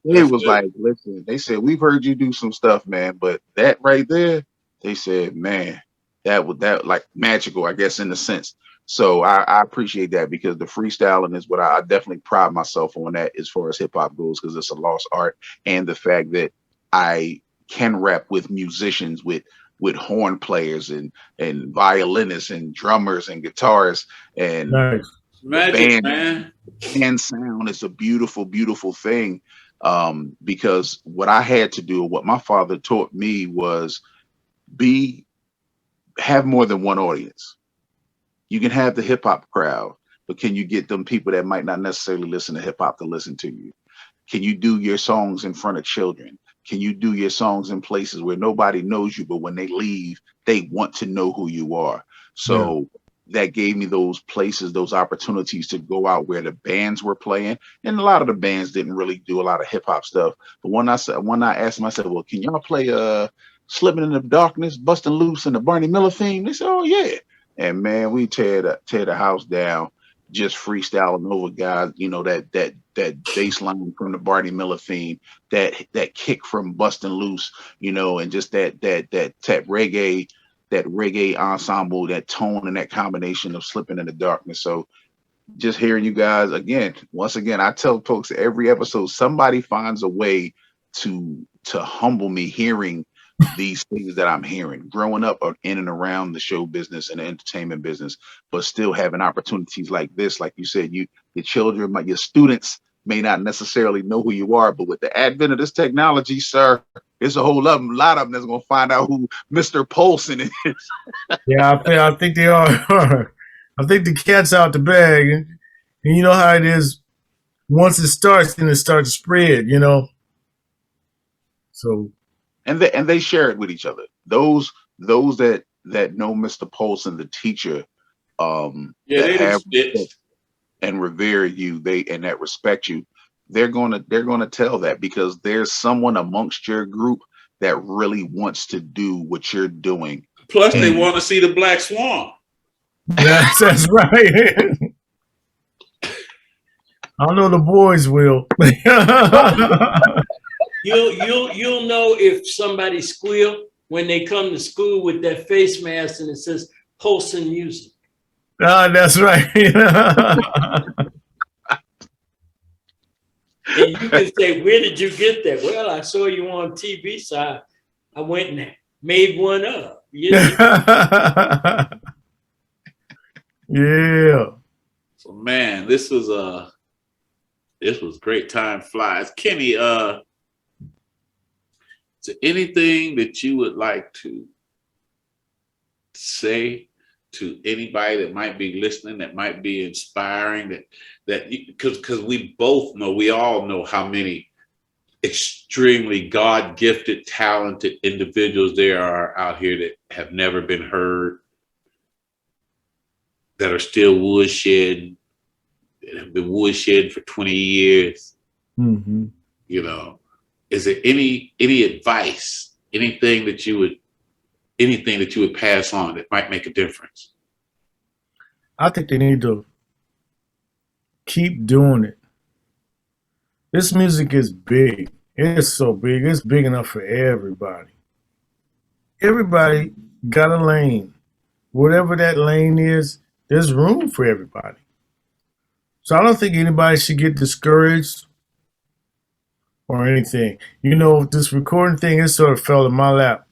Speaker 1: It was like, listen, they said, we've heard you do some stuff, man, but that right there, they said, man, that like magical, I guess, in a sense. So I appreciate that, because the freestyling is what I definitely pride myself on, that as far as hip hop goes, because it's a lost art. And the fact that I can rap with musicians, with horn players and violinists and drummers and guitarists, and
Speaker 3: Magic, man.
Speaker 1: Band sound is a beautiful, beautiful thing. Because what I had to do, what my father taught me, was have more than one audience. You can have the hip hop crowd, but can you get them people that might not necessarily listen to hip hop to listen to you? Can you do your songs in front of children? Can you do your songs in places where nobody knows you, but when they leave, they want to know who you are? So that gave me those places, those opportunities to go out where the bands were playing. And a lot of the bands didn't really do a lot of hip hop stuff. But when I asked them, I said, well, can y'all play Slipping in the Darkness, Busting Loose, and the Barney Miller theme? They said, oh yeah. And man, we tear the house down, just freestyling over guys, that bass line from the Barney Miller theme, that kick from Bustin' Loose, and just that reggae reggae ensemble, that tone and that combination of Slipping in the Darkness. So just hearing you guys once again, I tell folks every episode, somebody finds a way to humble me hearing these things that I'm hearing, growing up in and around the show business and the entertainment business, but still having opportunities like this. Like you said, your children, your students may not necessarily know who you are, but with the advent of this technology, sir, there's a lot of them that's going to find out who Mr. Polson is.
Speaker 2: Yeah, I think they are. I think the cat's out the bag, and you know how it is. Once it starts, then it starts to spread. So,
Speaker 1: and they share it with each other. Those that know Mr. Polson, the teacher, that have and revere you, and that respect you, they're gonna tell that, because there's someone amongst your group that really wants to do what you're doing.
Speaker 4: Plus, they want to see the Black Swan.
Speaker 2: That's right. I know the boys will.
Speaker 3: You'll know if somebody squeal when they come to school with that face mask and it says Polson Music.
Speaker 2: That's right.
Speaker 3: And you can say, where did you get that? Well, I saw you on TV, so I went and made one up.
Speaker 2: Yeah.
Speaker 4: So man, this was great. Time flies. Kenney, is there anything that you would like to say to anybody that might be listening, that might be inspiring, that because we all know how many extremely God-gifted, talented individuals there are out here that have never been heard, that are still woodshedding, that have been woodshedding for 20 years.
Speaker 2: Mm-hmm.
Speaker 4: Is there any advice, anything that you would pass on that might make a difference?
Speaker 2: I think they need to keep doing it. This music is big. It's so big. It's big enough for everybody. Everybody got a lane. Whatever that lane is, there's room for everybody. So I don't think anybody should get discouraged or anything. This recording thing, it sort of fell in my lap.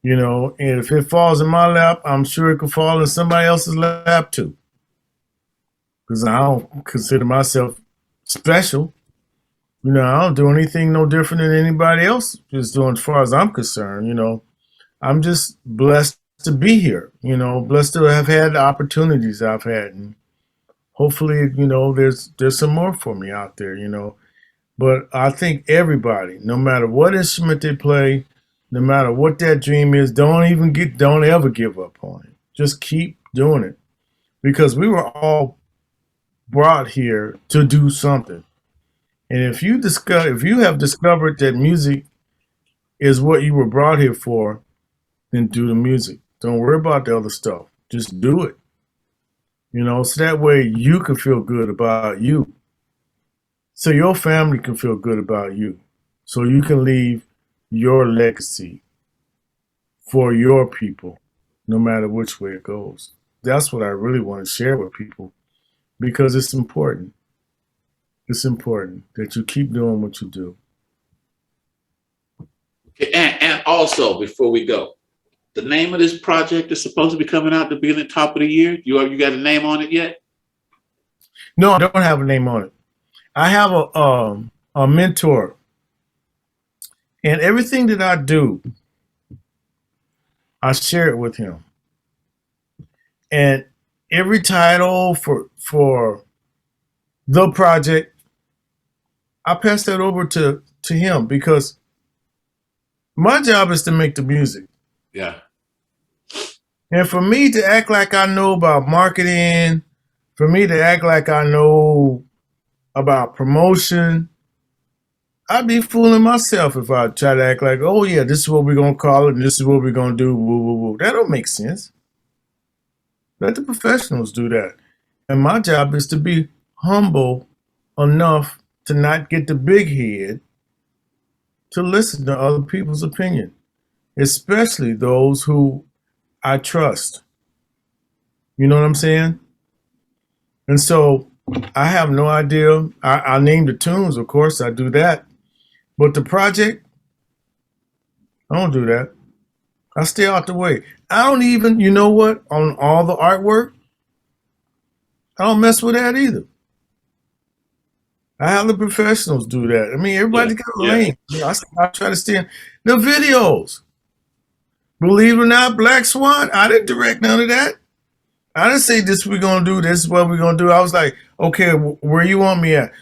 Speaker 2: And if it falls in my lap, I'm sure it could fall in somebody else's lap too. Because I don't consider myself special. I don't do anything no different than anybody else is doing as far as I'm concerned. I'm just blessed to be here, blessed to have had the opportunities I've had. And hopefully, there's some more for me out there, But I think everybody, no matter what instrument they play, no matter what that dream is, don't ever give up on it. Just keep doing it. Because we were all brought here to do something. And if you have discovered that music is what you were brought here for, then do the music. Don't worry about the other stuff. Just do it. So that way you can feel good about you. So your family can feel good about you. So you can leave your legacy for your people, no matter which way it goes. That's what I really want to share with people, because it's important. It's important that you keep doing what you do.
Speaker 4: Okay, and also, before we go, the name of this project is supposed to be coming out the beginning, top of the year. You got a name on it yet?
Speaker 2: No, I don't have a name on it. I have a mentor, and everything that I do, I share it with him. And every title for the project, I pass that over to him, because my job is to make the music.
Speaker 4: Yeah.
Speaker 2: And for me to act like I know about marketing, for me to act like I know about promotion, I'd be fooling myself if I try to act like, oh yeah, this is what we're going to call it and this is what we're going to do. Woo, woo, woo. That don't make sense. Let the professionals do that. And my job is to be humble enough to not get the big head to listen to other people's opinion. especially those who I trust. You know what I'm saying? And so I have no idea. I name the tunes, of course, I do that. But the project, I don't do that. I stay out the way. I don't even, you know what, on all the artwork, I don't mess with that either. I have the professionals do that. I mean, everybody got a lane. I try to stay in the videos. Believe it or not, Black Swan, I didn't direct none of that. I didn't say this we're going to do, this is what we're going to do. I was like, okay, where you want me at?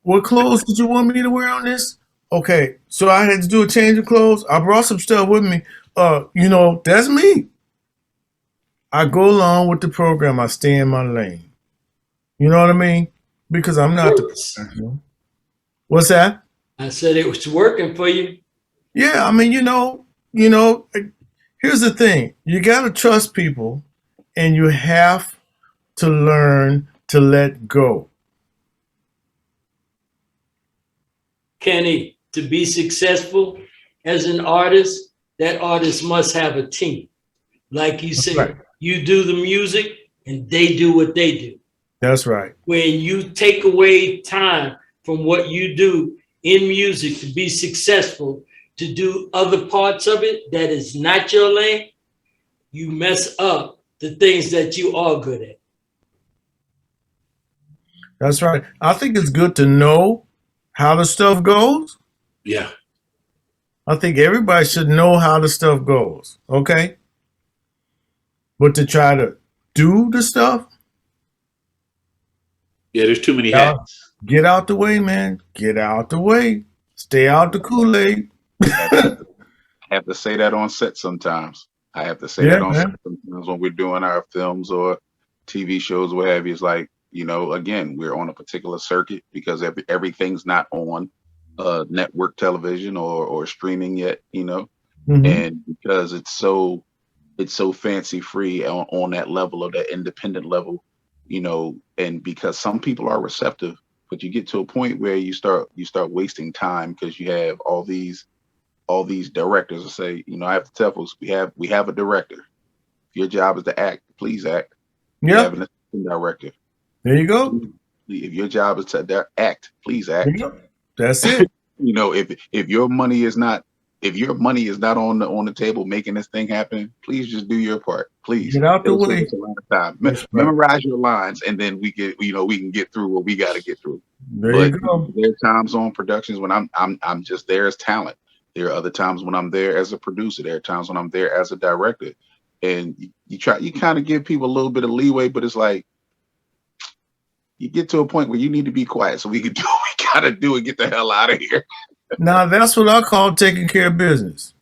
Speaker 2: What clothes did you want me to wear on this? Okay, so I had to do a change of clothes. I brought some stuff with me. That's me. I go along with the program. I stay in my lane. You know what I mean? Because I'm not the professional. What's that?
Speaker 3: I said it was working for you.
Speaker 2: Yeah, I mean, here's the thing. You got to trust people, and you have to learn to let go.
Speaker 3: Kenney, to be successful as an artist, that artist must have a team. Like you said, right. You do the music and they do what they do.
Speaker 2: That's right.
Speaker 3: When you take away time from what you do in music to be successful, to do other parts of it that is not your lane, you mess up the things that you are good at.
Speaker 2: That's right. I think it's good to know how the stuff goes.
Speaker 4: Yeah.
Speaker 2: I think everybody should know how the stuff goes. Okay. But to try to do the stuff.
Speaker 4: Yeah, there's too many hats.
Speaker 2: Get out the way, man. Get out the way. Stay out the Kool-Aid.
Speaker 1: I have to say that on set sometimes. I have to say that on set sometimes when we're doing our films or TV shows, what have you. It's like, again, we're on a particular circuit because everything's not on network television or streaming yet,
Speaker 2: Mm-hmm.
Speaker 1: And because it's so fancy free on that level of that independent level, and because some people are receptive, but you get to a point where you start wasting time because you have all these directors that say, I have to tell folks, we have a director. If your job is to act, please act.
Speaker 2: Yeah.
Speaker 1: You have an assistant director.
Speaker 2: There you go.
Speaker 1: If your job is to act, please act.
Speaker 2: That's it.
Speaker 1: If your money is not on the table making this thing happen, please just do your part. Please
Speaker 2: get out the way.
Speaker 1: A lot of time. Memorize your lines, and then we can get through what we got to get through.
Speaker 2: There you go.
Speaker 1: There are times on productions when I'm just there as talent. There are other times when I'm there as a producer. There are times when I'm there as a director, and you kind of give people a little bit of leeway, but it's like you get to a point where you need to be quiet so we can do what we gotta do and get the hell out of here.
Speaker 2: Now that's what I call taking care of business.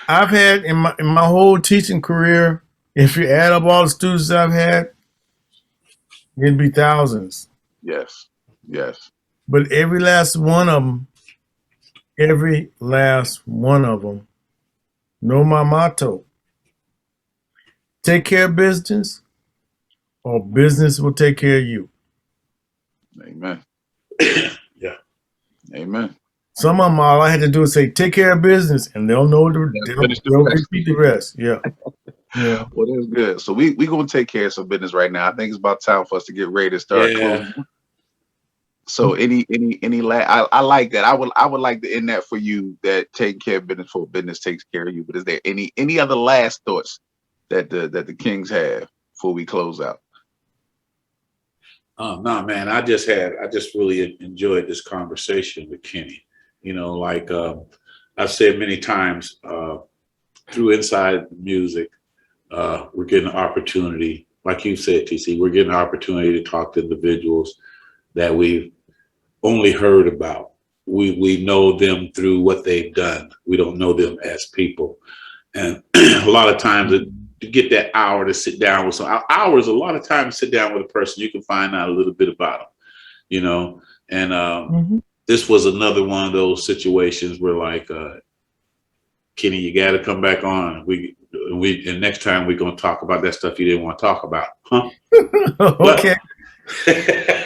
Speaker 2: I've had in my whole teaching career, if you add up all the students I've had, it'd be thousands.
Speaker 1: Yes.
Speaker 2: But every last one of them know my motto. Take care of business, or business will take care of you.
Speaker 1: Amen.
Speaker 4: Yeah.
Speaker 1: Amen.
Speaker 2: Some of them, all I had to do is say, take care of business, and they'll know they'll repeat the rest. Yeah. Yeah.
Speaker 1: Well, that's good. So we're going to take care of some business right now. I think it's about time for us to get ready to start closing. So any I like that. I would like to end that for you, that taking care of business for business takes care of you. But is there any other last thoughts that the Kings have before we close out?
Speaker 4: No, man. I just really enjoyed this conversation with Kenney. Like I've said many times, through Inside Music, we're getting an opportunity, like you said, TC, we're getting an opportunity to talk to individuals that we've only heard about. We know them through what they've done. We don't know them as people. And a lot of times to get that hour to sit down with hours, a lot of time to sit down with a person, you can find out a little bit about them, and this was another one of those situations where like, Kenney, you got to come back on. And next time we're going to talk about that stuff you didn't want to talk about. Huh?
Speaker 2: Okay.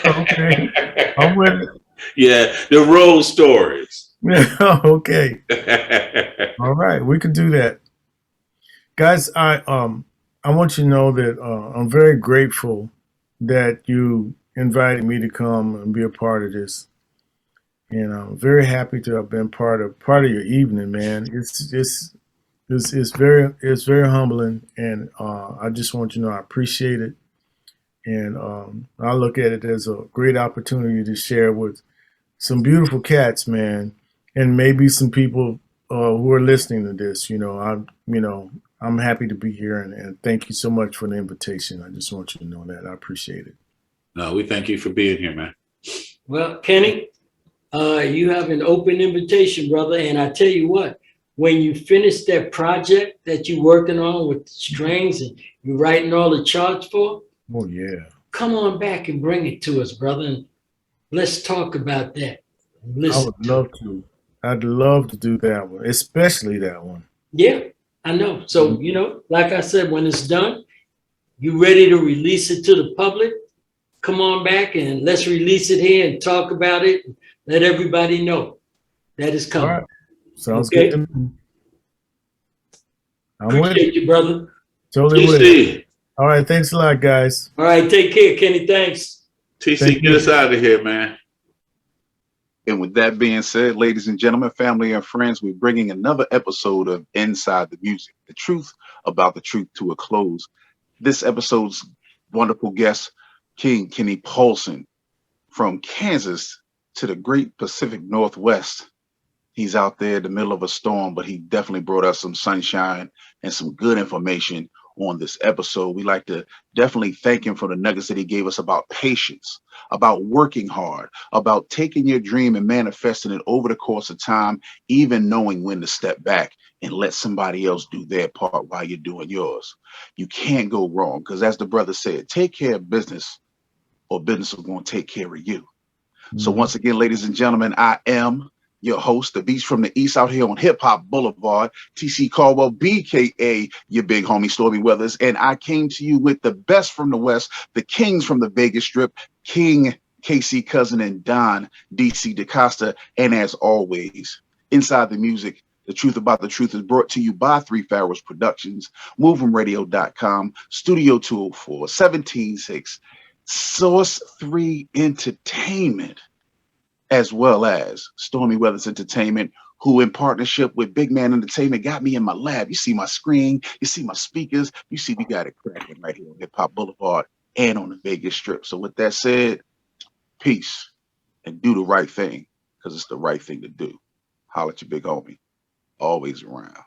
Speaker 2: Okay. I'm with it.
Speaker 4: Yeah. The road stories.
Speaker 2: Yeah, okay. All right, we can do that. Guys, I want you to know that I'm very grateful that you invited me to come and be a part of this. And I'm very happy to have been part of your evening, man. It's very humbling, and I just want you to know I appreciate it, and I look at it as a great opportunity to share with some beautiful cats, man, and maybe some people who are listening to this. I'm happy to be here, and thank you so much for the invitation. I just want you to know that I appreciate it.
Speaker 4: No, we thank you for being here, man.
Speaker 3: Well, Kenny, you have an open invitation, brother. And I tell you what, when you finish that project that you're working on with the strings and you're writing all the charts for,
Speaker 2: Oh yeah,
Speaker 3: come on back and bring it to us, brother. And let's talk about that.
Speaker 2: I
Speaker 3: Listen
Speaker 2: would
Speaker 3: to
Speaker 2: love
Speaker 3: it.
Speaker 2: to. I'd love to do that one, especially that one.
Speaker 3: Yeah, I know. So, like I said, when it's done, you ready to release it to the public? Come on back and let's release it here and talk about it. And let everybody know that it's
Speaker 2: All
Speaker 3: coming.
Speaker 2: right, sounds
Speaker 3: Okay?
Speaker 2: good to me. I'm with it.
Speaker 3: Appreciate you, brother.
Speaker 2: Totally with it.
Speaker 4: TC,
Speaker 2: All right, thanks a lot, guys.
Speaker 3: All right, take care, Kenny. Thanks.
Speaker 4: TC,
Speaker 2: Thank
Speaker 4: get
Speaker 2: you.
Speaker 4: us out of here, man.
Speaker 1: And with that being said, ladies and gentlemen, family and friends, we're bringing another episode of Inside the Music, the truth about the truth, to a close. This episode's wonderful guest, King Kenney Polson, from Kansas to the great Pacific Northwest. He's out there in the middle of a storm, but he definitely brought us some sunshine and some good information on this episode. We like to definitely thank him for the nuggets that he gave us about patience, about working hard, about taking your dream and manifesting it over the course of time, even knowing when to step back and let somebody else do their part while you're doing yours. You can't go wrong, because as the brother said, take care of business or business is going to take care of you. So once again, ladies and gentlemen, I am your host, the beast from the east, out here on Hip Hop Boulevard, TC Caldwell, BKA, your big homie Stormy Weathers. And I came to you with the best from the west, the kings from the Vegas Strip, King KC Cousin and Don DC DaCosta. And as always, Inside the Music, the truth about the truth, is brought to you by Three Pharaohs Productions, MovemRadio.com, Studio 204, 176, Source 3 Entertainment, as well as Stormy Weathers Entertainment, who in partnership with Big Man Entertainment got me in my lab. You see my screen, you see my speakers, you see we got it cracking right here on Hip Hop Boulevard and on the Vegas Strip. So with that said, peace and do the right thing, because it's the right thing to do. Holla at your big homie. Always around.